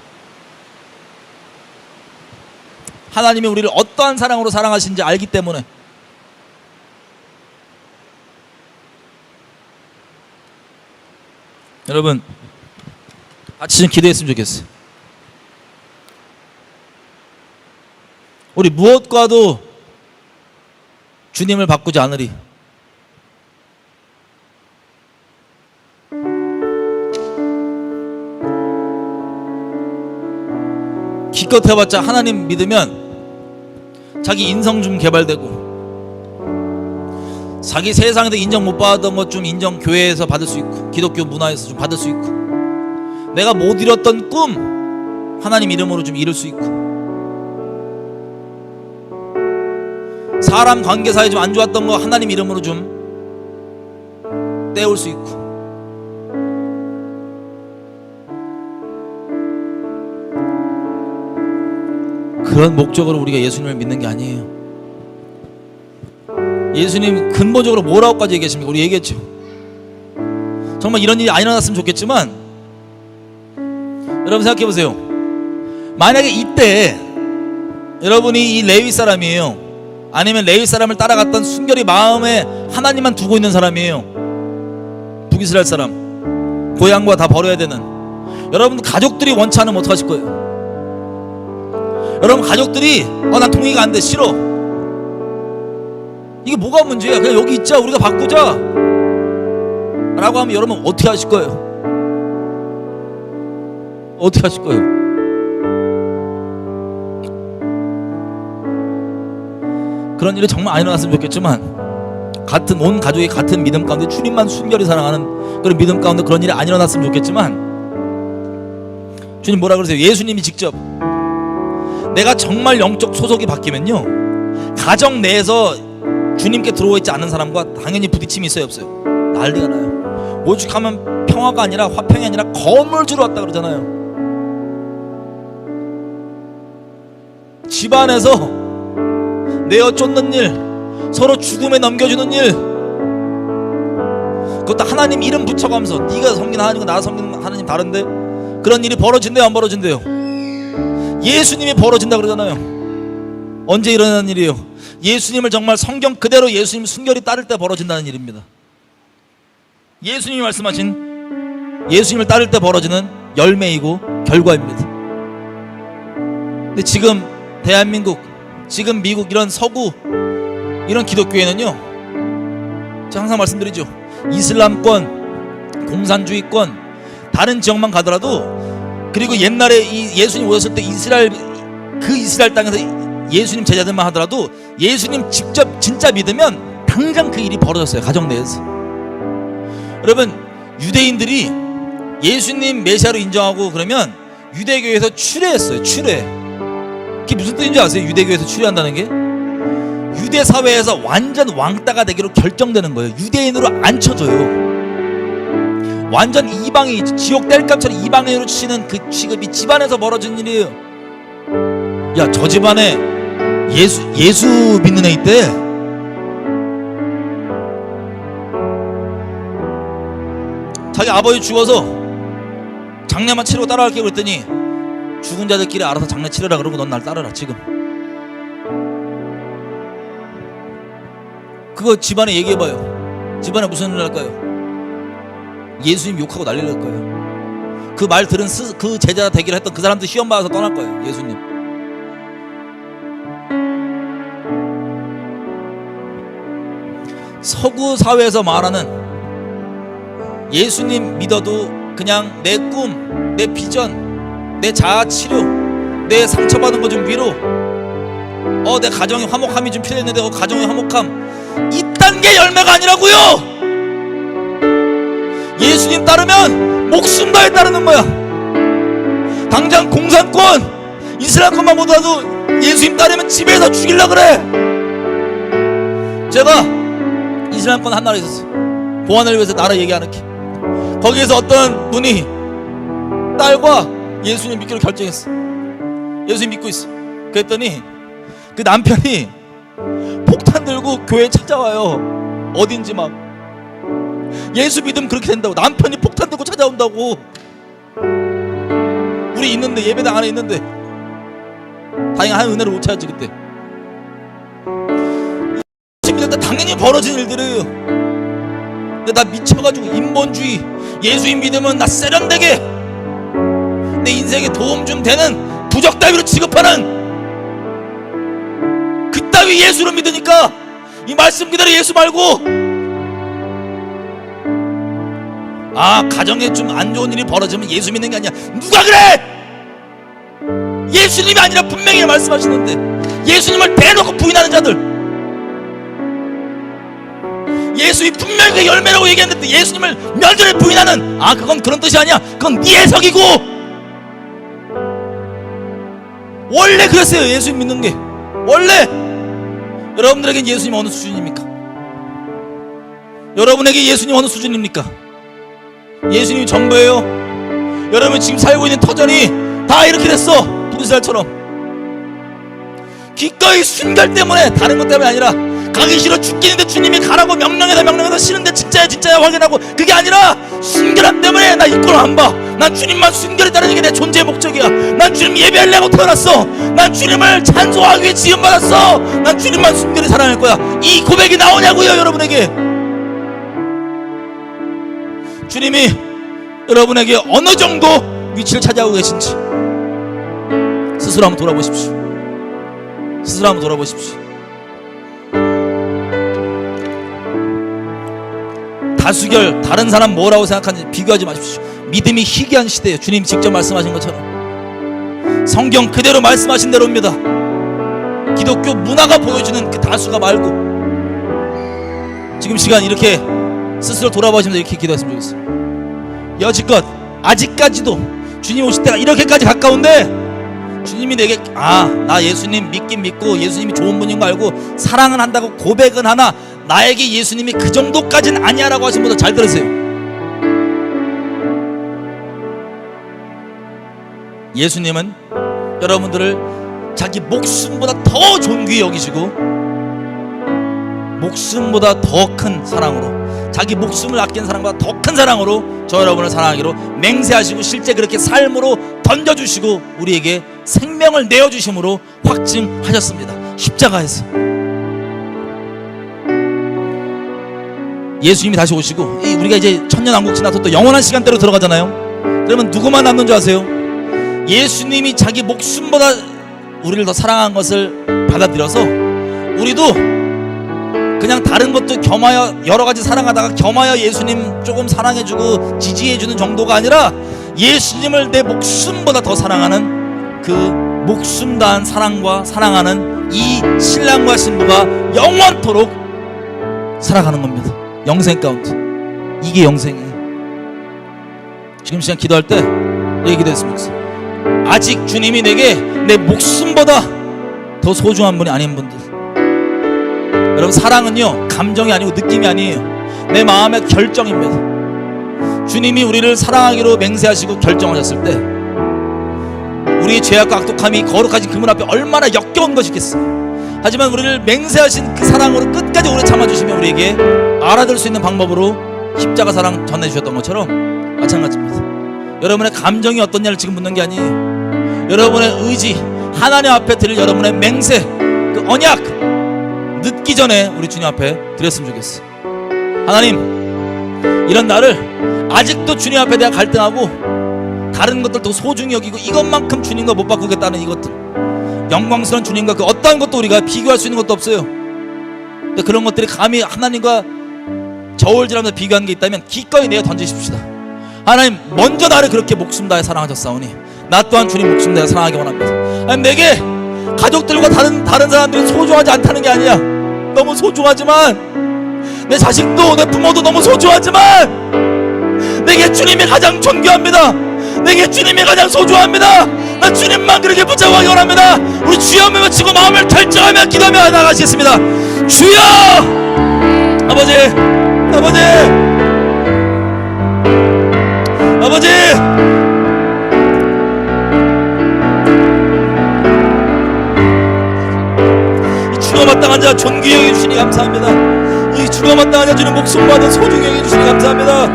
하나님이 우리를 어떠한 사랑으로 사랑하시는지 알기 때문에. 여러분 같이 좀 기도했으면 좋겠어요. 우리 무엇과도 주님을 바꾸지 않으리. 기껏 해봤자 하나님 믿으면 자기 인성 좀 개발되고, 자기 세상에서 인정 못 받았던 것 좀 인정 교회에서 받을 수 있고, 기독교 문화에서 좀 받을 수 있고, 내가 못 이뤘던 꿈 하나님 이름으로 좀 이룰 수 있고, 사람 관계사에 좀 안 좋았던 거 하나님 이름으로 좀 떼올 수 있고, 그런 목적으로 우리가 예수님을 믿는 게 아니에요. 예수님 근본적으로 뭐라고까지 얘기하십니까? 우리 얘기했죠. 정말 이런 일이 안 일어났으면 좋겠지만, 여러분 생각해 보세요. 만약에 이때 여러분이 이 레위 사람이에요, 아니면 레위 사람을 따라갔던 순결히 마음에 하나님만 두고 있는 사람이에요, 북이스라엘 사람, 고향과 다 버려야 되는, 여러분 가족들이 원치 않으면 어떡하실 거예요? 여러분 가족들이 난 동의가 안 돼, 싫어, 이게 뭐가 문제야, 그냥 여기 있자, 우리가 바꾸자 라고 하면 여러분 어떻게 하실 거예요? 어떻게 하실 거예요? 그런 일이 정말 안 일어났으면 좋겠지만, 같은 온 가족이 같은 믿음 가운데 주님만 순결히 사랑하는 그런 믿음 가운데 그런 일이 안 일어났으면 좋겠지만, 주님 뭐라 그러세요? 예수님이 직접, 내가 정말 영적 소속이 바뀌면요, 가정 내에서 주님께 들어와 있지 않은 사람과 당연히 부딪힘이 있어요, 없어요? 난리가 나요. 오죽하면 평화가 아니라, 화평이 아니라 검을 주러 왔다 그러잖아요. 집안에서 내어 쫓는 일, 서로 죽음에 넘겨주는 일, 그것도 하나님 이름 붙여가면서, 네가 섬기는 하나님과 나 섬기는 하나님 다른데, 그런 일이 벌어진대요, 안 벌어진대요? 예수님이 벌어진다 그러잖아요. 언제 일어나는 일이에요? 예수님을 정말 성경 그대로 예수님 순결히 따를 때 벌어진다는 일입니다. 예수님이 말씀하신 예수님을 따를 때 벌어지는 열매이고 결과입니다. 근데 지금 대한민국, 지금 미국, 이런 서구, 이런 기독교회는요, 제가 항상 말씀드리죠, 이슬람권, 공산주의권, 다른 지역만 가더라도, 그리고 옛날에 이 예수님 오셨을 때 이스라엘, 그 이스라엘 땅에서 예수님 제자들만 하더라도, 예수님 직접 진짜 믿으면 당장 그 일이 벌어졌어요, 가정 내에서. 여러분, 유대인들이 예수님 메시아로 인정하고 그러면 유대교에서 추례했어요, 추례. 그게 무슨 뜻인지 아세요? 유대교에서 추례한다는 게 유대 사회에서 완전 왕따가 되기로 결정되는 거예요. 유대인으로 안 쳐줘요. 완전 이방인, 지옥 뗄감처럼 이방인으로 치는 그 취급이 집안에서 벌어진 일이에요. 야, 저 집안에 예수 믿는 애 있대. 자기 아버지 죽어서 장례만 치르고 따라갈게 그랬더니, 죽은 자들끼리 알아서 장례 치르라 그러고 넌 날 따르라 지금. 그거 집안에 얘기해봐요. 집안에 무슨 일 날까요? 예수님 욕하고 난리 날 거예요. 그 말 들은 그 제자 되기를 했던 그 사람들 시험 받아서 떠날 거예요, 예수님. 서구 사회에서 말하는 예수님 믿어도 그냥 내 꿈, 내 비전, 내 자아 치료, 내 상처받은 거 좀 위로, 내 가정의 화목함이 좀 필요했는데 가정의 화목함, 이딴 게 열매가 아니라고요. 예수님 따르면 목숨 다해 따르는 거야. 당장 공산권, 이슬람권만 보더라도 예수님 따르면 집에서 죽이려 그래. 제가 이슬람권 한 나라에 있었어요. 보안을 위해서 나라 얘기 안 할게. 거기에서 어떤 분이 딸과 예수님 믿기로 결정했어. 예수님 믿고 있어. 그랬더니 그 남편이 폭탄 들고 교회에 찾아와요. 어딘지 막. 예수 믿으면 그렇게 된다고. 남편이 폭탄 들고 찾아온다고. 우리 있는데, 예배당 안에 있는데. 다행히 한 은혜를 못 찾았지 그때. 예수 믿을 때 당연히 벌어진 일들이에요. 근데 나 미쳐가지고 인본주의, 예수님 믿으면 나 세련되게 내 인생에 도움 좀 되는 부적 따위로 취급하는 그따위 예수를 믿으니까 이 말씀 그대로 예수 말고, 가정에 좀 안 좋은 일이 벌어지면 예수 믿는 게 아니야. 누가 그래? 예수님이 아니라 분명히 말씀하시는데, 예수님을 대놓고 부인하는 자들, 예수님이 분명히 그 열매라고 얘기했는데 예수님을 면전에 부인하는, 그건 그런 뜻이 아니야. 그건 네 해석이고. 원래 그랬어요, 예수님 믿는 게. 원래. 여러분들에겐 예수님 어느 수준입니까? 여러분에게 예수님 어느 수준입니까? 예수님이 전부예요? 여러분 지금 살고 있는 터전이 다 이렇게 됐어, 북이스라엘처럼. 기꺼이 순결 때문에, 다른 것 때문에 아니라 가기 싫어 죽겠는데 주님이 가라고 명령해서 싫은데 진짜야 확인하고, 그게 아니라 순결함 때문에 나 이꼴 안 봐. 난 주님만 순결히 따르는 게 내 존재의 목적이야. 난 주님 예배하려고 태어났어. 난 주님을 찬송하기 위해 지음받았어. 난 주님만 순결히 사랑할 거야. 이 고백이 나오냐고요, 여러분에게. 주님이 여러분에게 어느 정도 위치를 차지하고 계신지 스스로 한번 돌아보십시오. 스스로 한번 돌아보십시오. 다수결, 다른 사람 뭐라고 생각하는지 비교하지 마십시오. 믿음이 희귀한 시대예요. 주님 직접 말씀하신 것처럼 성경 그대로 말씀하신 대로입니다. 기독교 문화가 보여주는 그 다수가 말고, 지금 시간 이렇게 스스로 돌아보시면서 이렇게 기도했으면 좋겠어요. 여지껏 아직까지도 주님 오실 때가 이렇게까지 가까운데 주님이 내게 나 예수님 믿긴 믿고 예수님이 좋은 분인 거 알고 사랑은 한다고 고백은 하나 나에게 예수님이 그 정도까지는 아니야 라고 하신 분들 잘 들으세요. 예수님은 여러분들을 자기 목숨보다 더 존귀히 여기시고 목숨보다 더 큰 사랑으로, 자기 목숨을 아끼는 사랑보다 더 큰 사랑으로 저 여러분을 사랑하기로 맹세하시고 실제 그렇게 삶으로 던져주시고 우리에게 생명을 내어주심으로 확증하셨습니다. 십자가에서 예수님이 다시 오시고 우리가 이제 천년왕국 지나서 또 영원한 시간대로 들어가잖아요. 그러면 누구만 남는 줄 아세요? 예수님이 자기 목숨보다 우리를 더 사랑한 것을 받아들여서 우리도 그냥 다른 것도 겸하여 여러 가지 사랑하다가 겸하여 예수님 조금 사랑해주고 지지해주는 정도가 아니라 예수님을 내 목숨보다 더 사랑하는 그 목숨 다한 사랑과 사랑하는 이 신랑과 신부가 영원토록 살아가는 겁니다. 영생 가운데. 이게 영생이에요. 지금 시간 기도할 때 이렇게 기도했으면 좋겠어요. 아직 주님이 내게 내 목숨보다 더 소중한 분이 아닌 분들, 여러분 사랑은요 감정이 아니고 느낌이 아니에요. 내 마음의 결정입니다. 주님이 우리를 사랑하기로 맹세하시고 결정하셨을 때 우리의 죄악과 악독함이 거룩하신 그분 앞에 얼마나 역겨운 것이겠어요. 하지만 우리를 맹세하신 그 사랑으로 끝까지 오래 참아주시며 우리에게 알아들 수 있는 방법으로 십자가 사랑 전해주셨던 것처럼 마찬가지입니다. 여러분의 감정이 어떻냐를 지금 묻는 게 아니에요. 여러분의 의지, 하나님 앞에 드릴 여러분의 맹세, 그 언약 늦기 전에 우리 주님 앞에 드렸으면 좋겠어. 하나님, 이런 나를 아직도 주님 앞에 내가 갈등하고 다른 것들 더 소중히 여기고 이것만큼 주님과 못 바꾸겠다는 이것들, 영광스러운 주님과 그 어떠한 것도 우리가 비교할 수 있는 것도 없어요. 근데 그런 것들이 감히 하나님과 저울질하면서 비교하는 게 있다면 기꺼이 내어 던지십시다. 하나님, 먼저 나를 그렇게 목숨 다해 사랑하셨사오니 나 또한 주님 목숨 다해 사랑하기 원합니다. 하나님, 내게 가족들과 다른 사람들이 소중하지 않다는 게 아니야. 너무 소중하지만, 내 자식도 내 부모도 너무 소중하지만 내게 주님이 가장 존귀합니다. 내게 주님이 가장 소중합니다. 나 주님만 그렇게 붙잡아가기 원합니다. 우리 주여 한번 외치고 마음을 결정하며 기도하며 나가시겠습니다. 주여! 아버지, 아버지, 아버지, 이 주가 마땅한 자 존귀히 여겨주시니 감사합니다. 이 주가 마땅한 자 주님 목숨 받은 소중히 여겨주시니 감사합니다.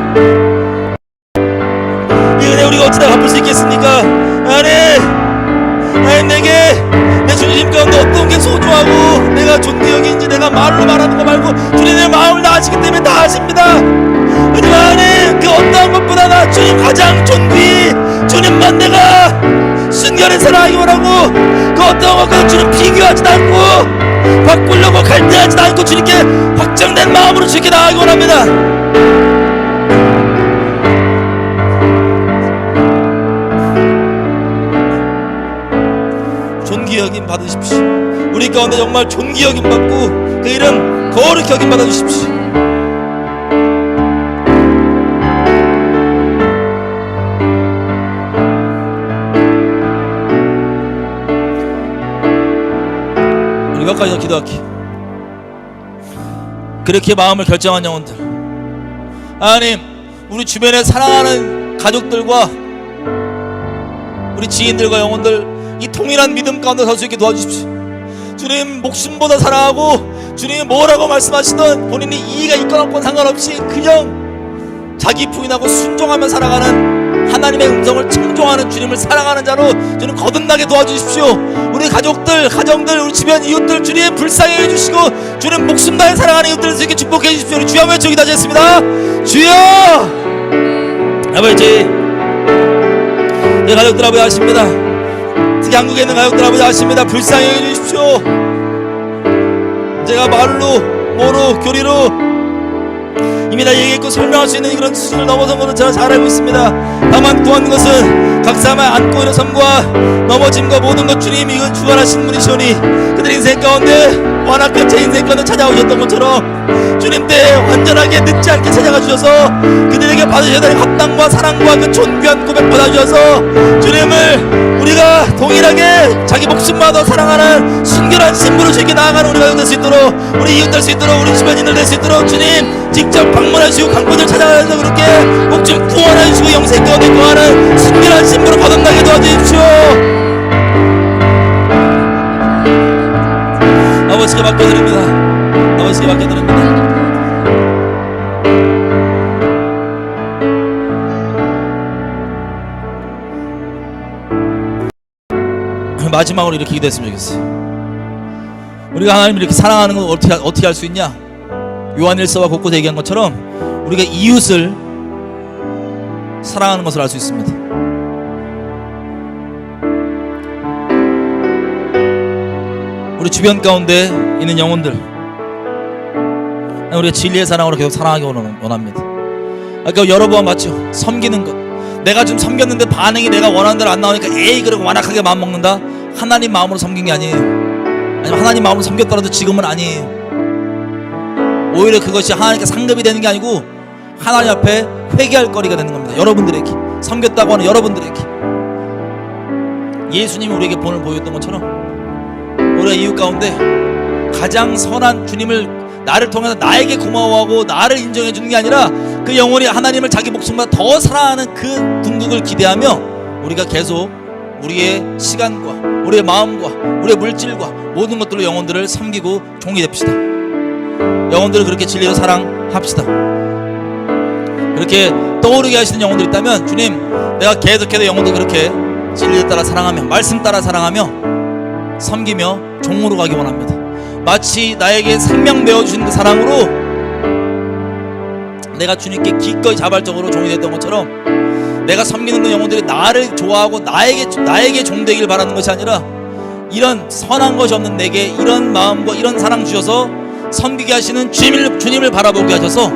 이 은혜 우리가 어찌다 갚을 수 있겠습니까? 하나님, 내게 내 주님 가운데 어떤 게 소중하고 내가 존귀히 여기는지 내가 말로 말하는 거 말고 주님 내 마음을 다 아시기 때문에 다 아십니다. 하지만 하나님, 그 어떠한 것보다 나 주님 가장 존귀히 주님만 내가 순결히 사랑하기 원하고 그 어떠한 것과 주님 비교하지도 않고 바꾸려고 갈등하지도 않고 주님께 확정된 마음으로 주님께 나아가기 원합니다. 존귀 여김 받으십시오. 우리 가운데 정말 존귀 여김 받고 그 이름 거룩히 여김 받아주십시오. 우리 몇 가지 더 기도할게. 그렇게 마음을 결정한 영혼들, 하나님, 우리 주변에 사랑하는 가족들과 우리 지인들과 영혼들 이 통일한 믿음 가운데 설 수 있게 도와주십시오. 주님, 목숨보다 사랑하고 주님이 뭐라고 말씀하시든 본인이 이의가 있건 없건 상관없이 그냥 자기 부인하고 순종하며 살아가는 하나님의 음성을 청종하는 주님을 사랑하는 자로 주님 거듭나게 도와주십시오. 우리 가족들, 가정들, 우리 주변 이웃들 주님 불쌍히 해주시고 주님 목숨 다해 사랑하는 이웃들을 이렇게 축복해 주십시오. 우리 주여 외쳐 기도하겠습니다. 주여! 아버지, 내 가족들 아버지 아십니다. 특히 한국에 있는 가족들 아버지 아십니다. 불쌍히 해주십시오. 제가 말로, 뭐로, 교리로 이미 다 얘기했고 설명할 수 있는 그런 수준을 넘어선 것은 제가 잘 알고 있습니다. 다만 구하는 것은 각 사람의 안고 일어섬과 넘어짐과 모든 것 주님이 이건 주관하시는 분이시오니 그들 인생 가운데 완악한 제 인생 가운데 찾아오셨던 것처럼 주님 때 완전하게 늦지 않게 찾아가 주셔서 그들에게 받으셔야 될 합당과 사랑과 그 존귀한 고백 받아주셔서 주님을 우리가 동일하게 자기 목숨마다 사랑하는 순결한 신부로 주께 나아가는 우리가 될 수 있도록 우리 이웃 될 수 있도록 우리 주변인들 될 수 있도록 주님 직접 방문하시고 강포들 찾아가서 그렇게 꼭 좀 구원하시고 영생 가운데 구하는 순결한 신부로 거듭나게 도와주십시오. 아버지께 맡겨드립니다. 아버지께 맡겨드립니다. 마지막으로 이렇게 기도했으면 좋겠어요. 우리가 하나님을 이렇게 사랑하는 건 어떻게 할 수 있냐? 요한일서와 곳곳에 얘기한 것처럼 우리가 이웃을 사랑하는 것을 알 수 있습니다. 우리 주변 가운데 있는 영혼들 우리가 진리의 사랑으로 계속 사랑하기 원합니다. 아까 여러 번 봤죠? 섬기는 것. 내가 좀 섬겼는데 반응이 내가 원하는 대로 안 나오니까 에이 그러고 완악하게 마음 먹는다. 하나님 마음으로 섬긴 게 아니에요. 아니면 하나님 마음으로 섬겼더라도 지금은 아니에요. 오히려 그것이 하나님께 상급이 되는 게 아니고 하나님 앞에 회개할 거리가 되는 겁니다. 여러분들에게 섬겼다고 하는 여러분들에게 예수님이 우리에게 본을 보였던 것처럼 우리가 이웃 가운데 가장 선한 주님을 나를 통해서 나에게 고마워하고 나를 인정해 주는 게 아니라 그 영혼이 하나님을 자기 목숨보다 더 사랑하는 그 궁극을 기대하며 우리가 계속 우리의 시간과 우리의 마음과 우리의 물질과 모든 것들로 영혼들을 섬기고 종이 됩시다. 영혼들을 그렇게 진리로 사랑합시다. 그렇게 떠오르게 하시는 영혼들이 있다면 주님 내가 계속해서 영혼들 그렇게 진리를 따라 사랑하며 말씀 따라 사랑하며 섬기며 종으로 가기 원합니다. 마치 나에게 생명 내어주신 그 사랑으로 내가 주님께 기꺼이 자발적으로 종이 됐던 것처럼 내가 섬기는 그 영혼들이 나를 좋아하고 나에게 종되길 바라는 것이 아니라 이런 선한 것이 없는 내게 이런 마음과 이런 사랑 주셔서 섬기게 하시는 주님을 바라보게 하셔서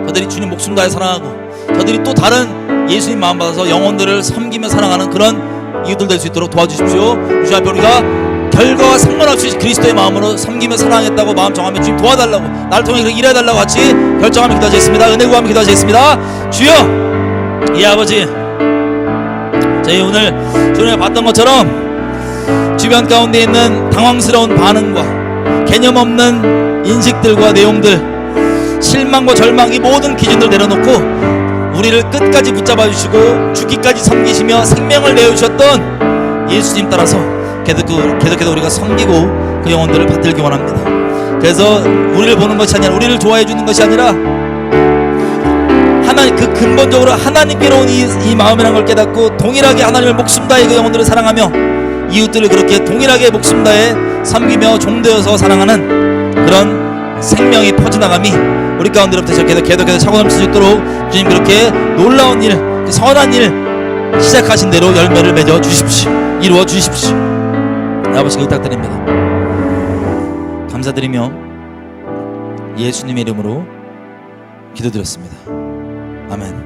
저들이 주님 목숨 다해 사랑하고 저들이 또 다른 예수님 마음 받아서 영혼들을 섬기며 사랑하는 그런 이웃들 될 수 있도록 도와주십시오. 주님 앞에 우리가 결과와 상관없이 그리스도의 마음으로 섬기며 사랑했다고 마음 정하면 주님 도와달라고 나를 통해 그렇게 일해달라고 같이 결정하며 기도하시겠습니다. 은혜 구하며 기도하시겠습니다. 주여 이 아버지 저희 오늘 주님이 봤던 것처럼 주변 가운데 있는 당황스러운 반응과 개념 없는 인식들과 내용들 실망과 절망 이 모든 기준들 내려놓고 우리를 끝까지 붙잡아 주시고 죽기까지 섬기시며 생명을 내어주셨던 예수님 따라서 계속해서 우리가 섬기고 그 영혼들을 받들기 원합니다. 그래서 우리를 보는 것이 아니라 우리를 좋아해 주는 것이 아니라 하나님 그 근본적으로 하나님께로 온 이 마음이라는 걸 깨닫고 동일하게 하나님을 목숨 다해 그 영혼들을 사랑하며 이웃들을 그렇게 동일하게 목숨 다해 섬기며 종되어서 사랑하는 그런 생명이 퍼져나감이 우리 가운데로부터 계속해서 차고 넘칠 수 있도록 주님 그렇게 놀라운 일 선한 일 시작하신 대로 열매를 맺어 주십시오. 이루어 주십시오. 아버지께 부탁드립니다. 감사드리며 예수님의 이름으로 기도드렸습니다. 아멘.